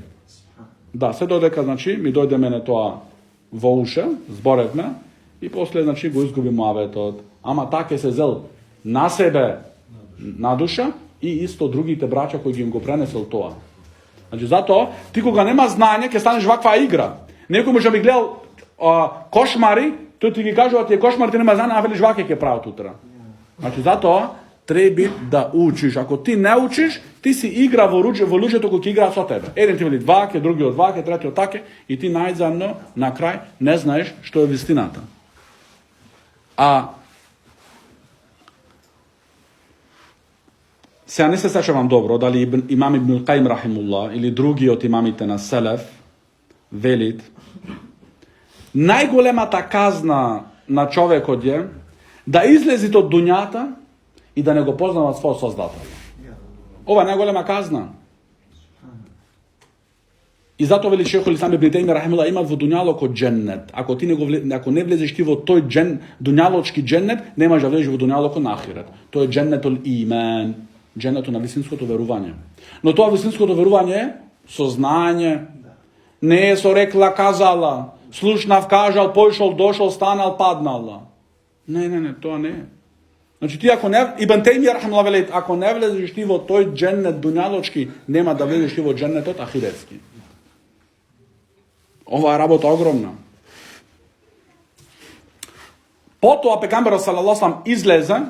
Да, се додека, значи, ми дојде мене тоа во уше, зборевме, и после, значи, го изгуби муаветот. Ама така се зел на себе, на душа, и исто другите браќа кои ги им го пренесел тоа. Значи, затоа, ти кога нема знање, ќе станеш ваква игра. Некој може би гледал кошмари, тој ти ги кажува, тие кошмари ти нема знање, а велиш ваке ќе прават утра. Значи, затоа, треба да учиш. Ако ти не учиш, ти си игра во луѓето кои ќе играат со тебе. Еден ти вели ваке, другиот ваке, третиот таке, и ти најзаедно на крај не знаеш што е вистината. Сега не се сеќавам добро дали имам Ибн Каим рахимуллах или други од имамите на селеф велит најголемата казна на човекот е да излези од дуњата и да не го познава својот Создател. Ова е најголема казна. И затоа вели Шейхул Ислам ибн Таймија рахимахуллах има во дуњалокот дженнет. Ако ти ако не влезеш ти во тој дуњалочки дженнет, не можеш да влезеш во дуњалокот на ахирет. Тоа е дженнетул иман, дженнетот на вистинското верување. Но тоа вистинското верување е со знање. Не е со рекла казала, слушнав кажал, појшол, дошол, станал, паднал. Не, тоа не е. Значи ти ако не Ибн Таймија рахимахуллах вели, ако не влезеш ти во тој дженнет дуњалочки, нема да влезеш ти во дженнетот ахиретски. Ова е работа огромна. Потоа пегамберот салаллаху алейхи излезе,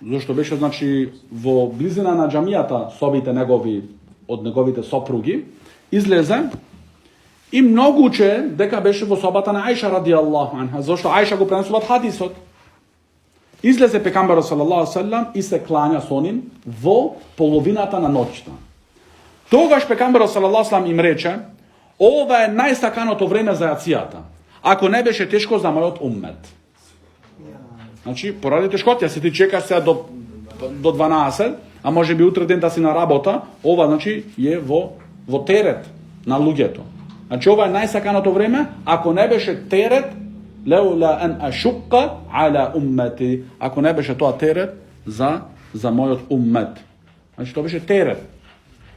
зашто беше значи во близина на џамијата собите негови од неговите сопруги, излезе и многуче дека беше во собата на Аиша радијаллаху анха, зашто Аиша го пренесува хадисот. Излезе пегамберот салаллаху алейхи и се клања со ним во половината на ноќта. Тогаш пегамберот салаллаху алейхи им рече: ова е најсаканото време за јацијата. Ако не беше тешко за мојот уммет. Значи, поради тешкотија, си ти чекаш сега до 12, а може би утре ден да си на работа, ова значи е во терет на луѓето. Значи, ова е најсаканото време, ако не беше терет, леула ан ашуқqa ала уммети, ако не беше тоа терет за мојот уммет. Значи, тоа беше терет.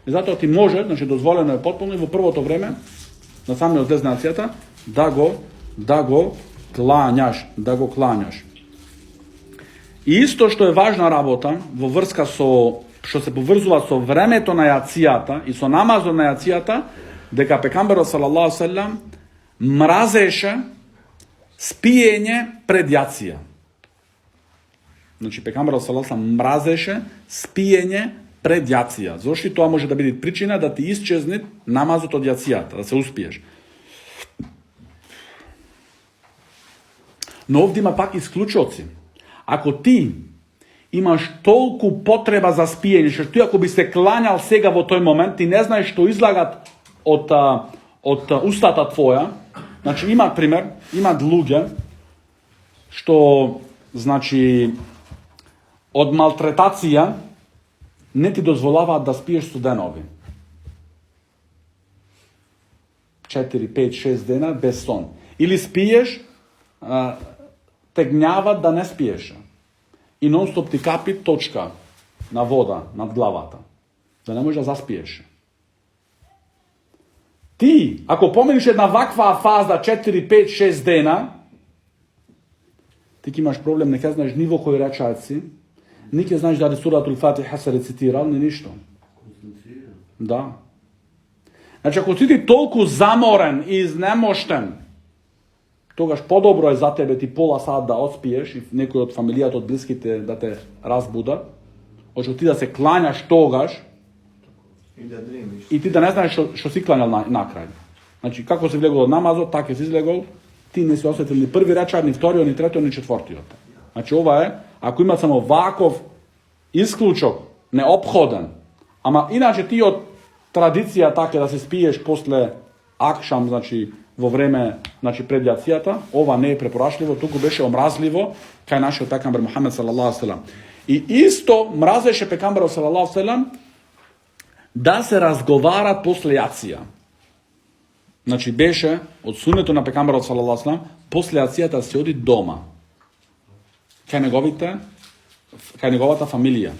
И затоа ти може, значи дозволено е потполно и во првото време на самиот ден на нацијата да го клањаш. И исто што е важна работа во врска со што се поврзува со времето на јацијата и со намазот на јацијата, дека пегамберот салаллаху алейхи ve sellem мразеше спиење пред јација. Значи пегамберот салаллаху алейхи ve sellem мразеше спиење пред јација. Зошто тоа може да биде причина да ти исчезне намазот од јацијата, да се успиеш. Но овде има пак исклучоци. Ако ти имаш толку потреба за спиење, што ти ако би се клањал сега во тој момент, ти не знаеш што излагат од устата твоја. Значи има пример, има луѓе што значи од малтретација не ти дозволаваат да спиеш студенови. 4, 5, 6 дена без сон. Или спиеш, те гнјават да не спиеш. И нон-стоп ти капи точка на вода над главата. Да не можеш да заспиеш. Ти, ако поминиш една ваква фаза 4, 5, 6 дена, ти ќе имаш проблем, не ќе знаеш ни во кој речаат си, ни ќе знаеш дали суратул Фатиха се рецитирал, ни ништо. Да. Значи, ако си ти толку заморен и изнемоштен, тогаш подобро е за тебе ти пола сат да отспиеш и некој од фамилијата, од блиските да те разбуда, оче ти да се клањаш тогаш и ти да не знаеш што си клањал накрај. Значи, како си влегол од намазот, така си излегол, ти не си осетил ни први речар, ни вториот, ни третиот, ни четвртиот. Значи, ова е, ако има само ваков исклучок, неопходен, ама иначе ти од традиција така да се спиеш после акшам, значи, во време, значи, пред јацијата, ова не е препорачливо, туку беше омразливо кај нашиот пекамбер Мухамед салаллаху алейхи ve sellem. И исто мразеше пекамберот салаллаху алейхи ve sellem да се разговарат после јација. Значи, беше од сунето на пекамберот салаллаху алейхи ve sellem после јацијата се оди дома. Кај неговата фамилија.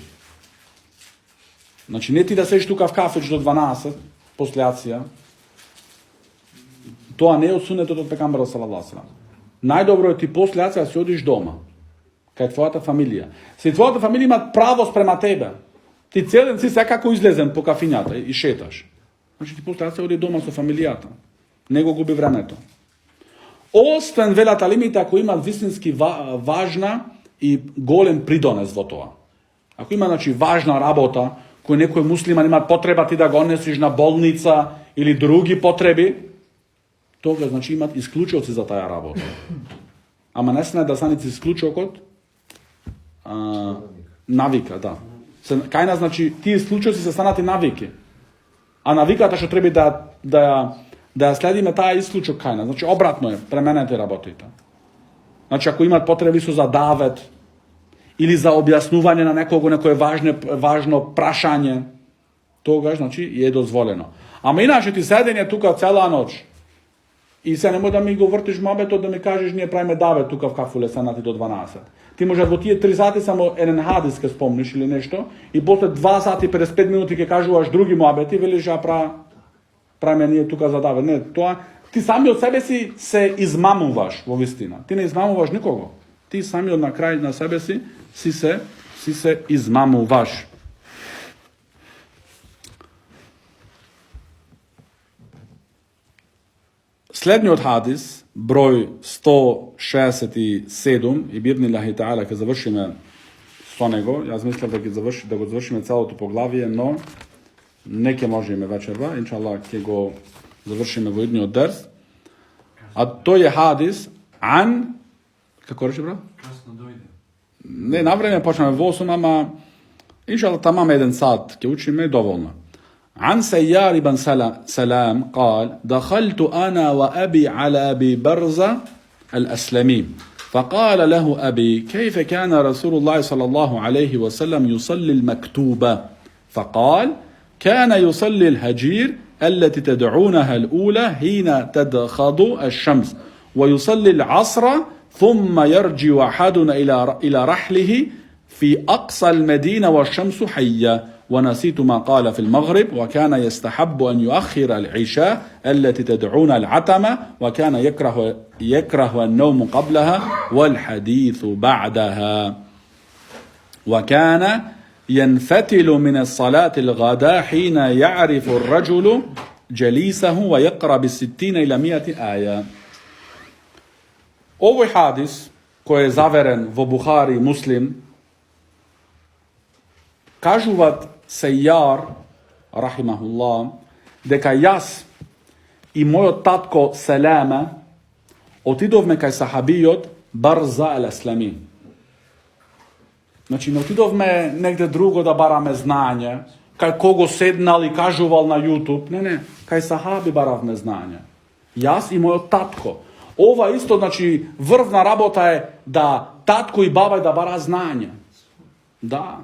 Значи, не ти да седиш тука в кафеч до 12, после јација. Тоа не е од сунетот од пекамберот салаллаху алейхи ve sellem. Најдобро е ти после јација да се одиш дома, кај твојата фамилија. Се твојата фамилија имат право спрема тебе. Ти цел ден си секако излезен по кафињата и шеташ. Значи, ти после јација оди дома со фамилијата. Не го губи времето. Освен велат алимите ако имат вистински важна и голем придонес во тоа. Ако има, значи, важна работа, кој некој муслиман има потреба ти да го однесиш на болница или други потреби, тога, значи, имат исклучоци за таа работа. Ама не сме да саници исклучокот навика, да. Кај нас, значи, тие исклучоци се станати навики. А навиката што треба да ја следиме таа исклучок кај нас. Значи, обратно е, пременете работите. Значи, ако имат потреби со за давет, или за објаснување на некое важно прашање, тогаш, значи, е дозволено. Ама иначе ти седење тука цела ноќ. И се немој да ми го вртиш мабето, да ми кажеш ние правиме даве тука в кафуле санати до 12. Ти може во тие 3 сати само еден хадис ке спомниш или нешто, и после 2 сати 55 минути ке кажуваш други мабети, велиш правиме ние тука за даве. Не, тоа ти сами од себе си се измамуваш во вистина. Ти не измамуваш никого. Ти сами од на крај на себе си се измамуваш. Следниот хадис, број 167, и биднилахи таала ќе завршиме со него. Јас мислам да го завршиме целото поглавие, но не ќе можеме вечерва. Иншаллах ќе го завршиме во идниот дерс. А тој е хадис ан... Како рече, бро? Касно дојде. Не, навреме почнеме во 8, ама иншаллах тамам 1 сат ќе учиме доволно. عن سيار بن سلام قال: دخلت أنا وأبي على أبي برزة الأسلمي، فقال له أبي: كيف كان رسول الله صلى الله عليه وسلم يصلي المكتوبة؟ فقال: كان يصلي الهجير التي تدعونها الأولى حين تدخض الشمس، ويصلي العصر ثم يرجع أحدنا إلى رحله في أقصى المدينة والشمس حية. ونسيت ما قال في المغرب، وكان يستحب أن يؤخر العشاء التي تدعون العتمة، وكان يكره النوم قبلها والحديث بعدها، وكان ينفتل من الصلاة الغداء حين يعرف الرجل جليسه ويقرأ ب60 إلى 100 آية. Овој хадис, кој е заверен во Бухари и Муслим, кажуваат Сејар, рахимахуллах, дека јас и мојот татко Селеме отидовме кај сахабиот Барза ал-Аслами. Значи, не отидовме негде друго да бараме знање, кај кого седнал и кажувал на YouTube. Не, кај сахаби баравме знање. Јас и мојот татко. Ова исто, значи, врвна работа е да татко и баба да бара знање. Да.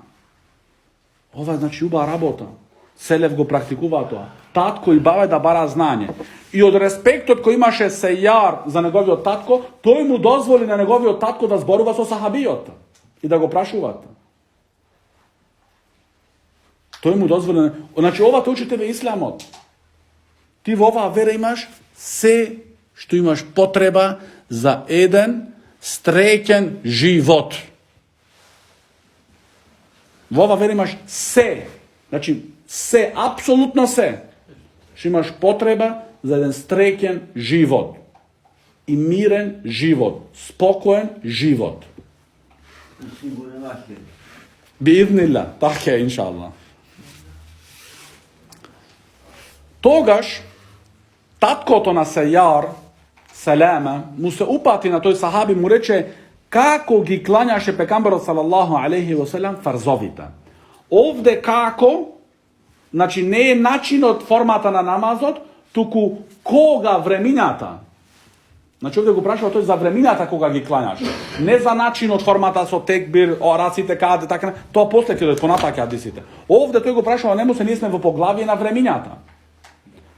Ова е, значи, убава работа. Селев го практикува тоа. Татко и баба да бара знање. И од респектот кој имаше Сејар за неговиот татко, тој му дозволи на неговиот татко да зборува со сахабиот и да го прашуваат. Тој му дозволи. Значи, ова те учи тебе исламот. Ти во оваа вера имаш се што имаш потреба за еден стреќен живот. Во ова вера имаш се. Значи, се, апсолутно се. Што имаш потреба за еден стреќен живот. И мирен живот. Спокоен живот. Бииднилла. Така е, иншаллах. Тогаш, таткото на Сејар, Селеме, му се упати на тој сахаби, му рече како ги клањаше пекамберот салаллаху алейхи ва селем фарзовите. Овде како, значи не е начинот, формата на намазот, туку кога времињата. Значи овде го прашува тој за времињата кога ги клањаше. Не за начинот, формата со текбир, раците каде, така, тоа после ќе дојде понатака хадисите. Овде тој го прашува, нему се ние сме во поглавие на времињата.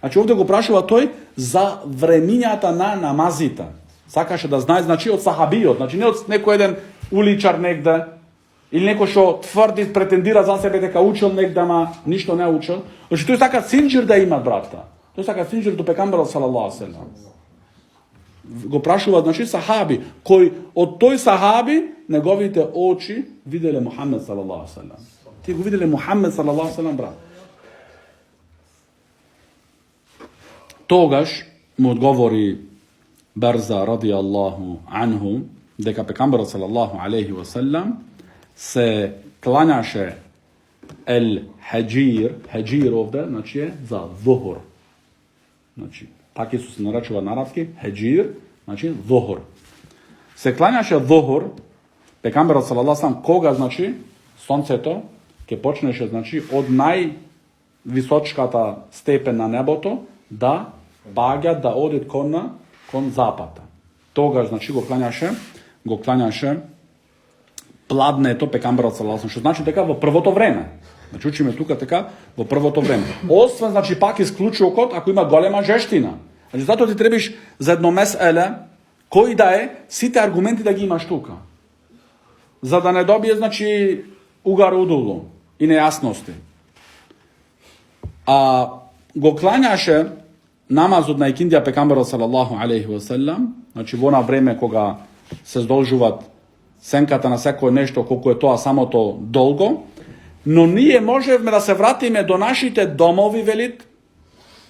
Значи овде го прашува тој за времињата на намазите. Сакаше да знае, значи, од сахабиот, значи не од некој еден уличар негде, или некој што тврди, претендира за себе дека учил негде, ама ништо не учил. Значи тој сака синџир да има, братка. Тој сака синџир до пекамберот салаллаху алейхи ва селем. Го прашува, значи, сахаби, кој од тој сахаби неговите очи виделе Мухамед салаллаху алейхи ва селем. Ти го виделе Мухамед салаллаху алейхи ва селем, брат. Тогаш му одговори Барза радијаллаху анху дека пекамберот салаллаху алейхи ва селем се клањаше хаџир овде, значи е за зухур. Значи, така се наречува на арапски, хаџир, значи зухур. Се клањаше зухур, пекамберот салаллаху алейхи ва селем, кога, значи, сонцето ќе почнеше, значи, од највисочката степен на небото да паѓа, да оди кон запада. Тогаш, значи, го клањаше пладнето пекамберот салаллаху алейхи ва селем, што значи дека во првото време. Значи учиме тука така во првото време. Освен, значи пак исклучува код ако има голема жештина. Значи затоа ти требаш за едно меселе, кој да е, сите аргументи да ги имаш тука. За да не добие, значи, угар удулу и нејасности. А го клањаше намазот на икиндија пекамберот салаллаху алейхи ва селам, значи во на време кога се здолжуваат сенката на секој нешто колку е тоа самото долго, но ние можевме да се вратиме до нашите домови, велит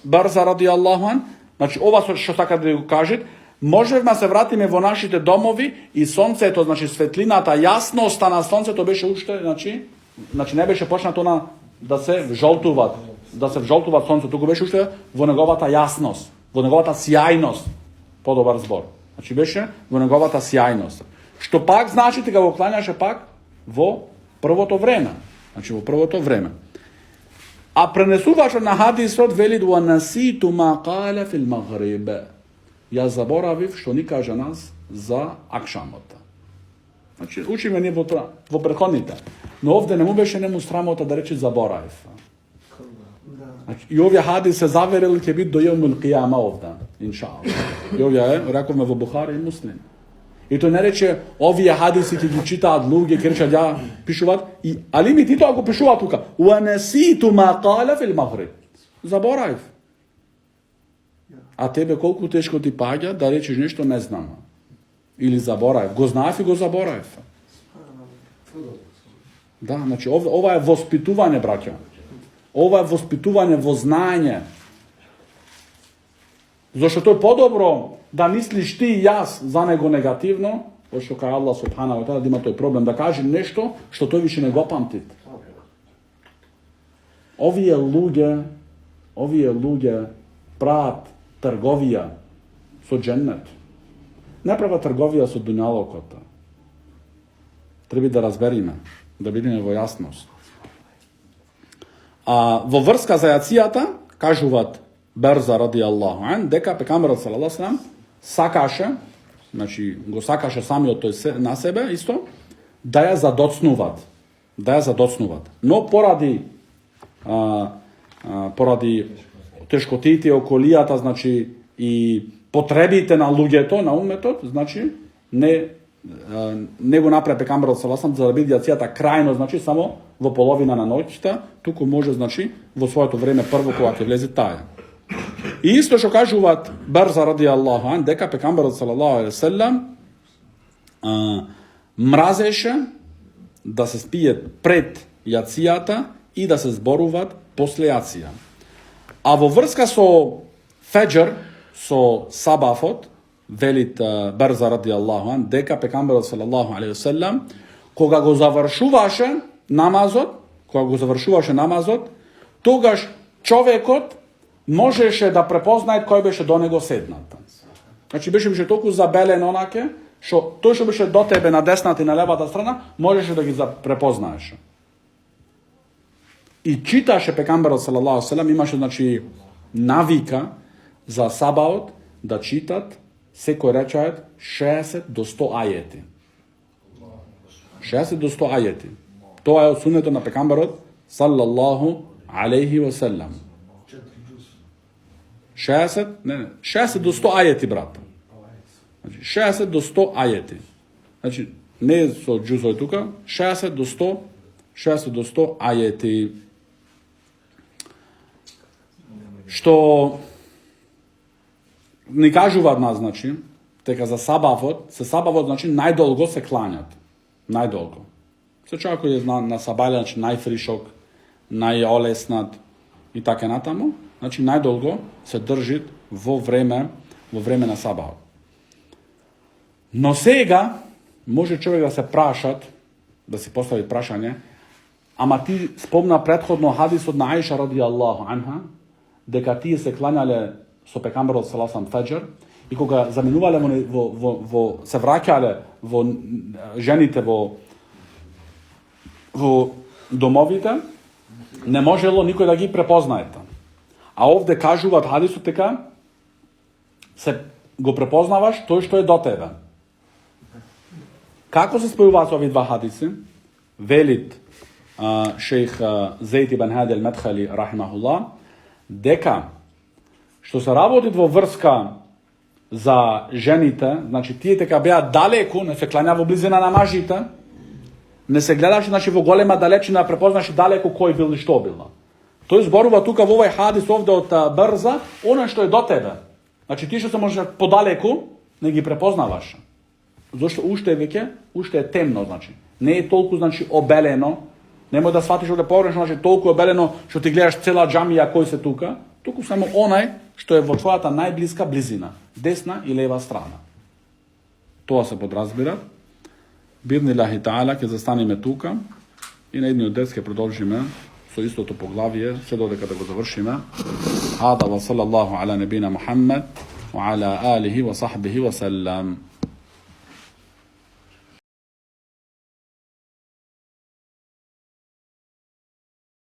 Барза ради Аллаху ан, значи ова што сака да го кажат, можевме да се вратиме во нашите домови и сонцето, значи светлината, јасноста на сонцето беше уште, значи не беше почнато на да се жолтуваат, сонцето, туку беше уште во неговата јасност, во неговата сјајност, подобар збор. Значи беше во неговата сјајност. Што пак значи дека го кланяше пак во првото време. Значи во првото време. А пренесуваше на хадисот велит ва наситу ма кале фил магриб. Ја заборавив што ни кажа нас за акшамота. Значи учиме ние во претходните. Но овде не му беше нему срамота да рече заборавив. Значи, и овие хадис се заверил ќе бит до јомул қијама овде, иншааллах. И овие рековме во Бухари и Муслим. И тој не рече овие хадиси ќе ги читаат луѓе, ќе речат ја пишуваат и али ми ти тоа го пишува тука. Ва наситу ма кала фил магриб. Заборавив. А тебе колку тешко ти паѓа да речеш нешто не знам. Или заборавив. Го знаев и го заборавив. Да, значи ова е воспитување, браќа. Ова е воспитување во знаење. Зашто тој подобро да мислиш ти и јас за него негативно, пошто кај Аллах субханаху ва таала да има тој проблем да каже нешто што тој више не го памтит. Овие луѓе прават трговија со џеннет. Не прават трговија со дуњалокот. Треба да разбериме, да бидеме во јасност. А во врска за јацијата кажуваат Барза ради Аллаху ан дека пекамберот салаллаху алейхи сакаше, значи го сакаше самиот тој на себе исто да ја задоцнуваат. Но поради тешкотиите, околијата, значи и потребите на луѓето, на уметот, значи не го направи пекамберот салаллаху алейхи за да биде јацијата крајно, значи само во половина на ноќта, туку може, значи во своето време прво кога ќе влезе таја. И исто што кажуваат Барза ради Аллаху ан дека пекамберот салаллаху алейхи ва селем мразеше да се спие пред јацијата и да се зборуваат после јација. А во врска со феџр, со сабафот, велит Барза ради Аллаху ан дека пекамберот салаллаху алейхи ва селем кога го завршуваше намазот, тогаш човекот можеше да препознае кој беше до него седнат. Значи беше толку забелен онаке, што тој што беше до тебе на десната и на левата страна, можеше да ги препознаеше. И читаше пекамберот салаллаху алейхи ва селем, имаше, значи, навика за сабаот да читат секој речаат 60 до 100 ајети. 60 до 100 ајети. Тоа е од суннето на пекамберот салаллаху алейхи ва селем. 60 до 100 ајети, брат. Значи 60 до 100 ајети. Значи не со џузој тука, 60 до 100 ајети. Што ни кажуваат нас, значи, дека за сабавот, значи најдолго се клањат. Најдолго. Се чако е на сабајле, значи најфришок, најолеснат и така натаму. Значи најдолго се држи во време на сабаот. Но сега може човек да се прашат, да си постави прашање, ама ти спомна претходно хадисот на Аиша ради Аллаху анха, дека тие се клањале со пекамберот салаллаху алейхи феџр и кога заминувале во се враќале во жените во домовите, не можело никој да ги препознаете. А овде кажуваат хадисот дека се го препознаваш тој што е до тебе. Како се спојуваат овие два хадиси? Велит šejh Zejt ibn Hadi al-Madkhali rahimahullah, дека што се работи во врска за жените, значи тие дека беа далеку, не се клања во близина на мажите, не се гледаше значи во голема далечина, препознаше далеку кој бил и што бил. Тој зборува тука во овој хадис овде од Брза, она што е до тебе. Значи ти што се може подалеку, не ги препознаваш. Зошто уште е темно, значи. Не е толку значи обелено. Немој да сватиш овде погрешно, значи толку обелено што ти гледаш цела џамија кој се тука, туку само онај што е во твојата најблиска близина, десна и лева страна. Тоа се подразбира. Бирнилахи таала ќе застанеме тука и на едниот дес ќе продолжиме со истото поглавие, се додека да го завршиме. Хада ва салаллаху ала небина Мухаммед ва ала алихи ва сахбихи ва салам.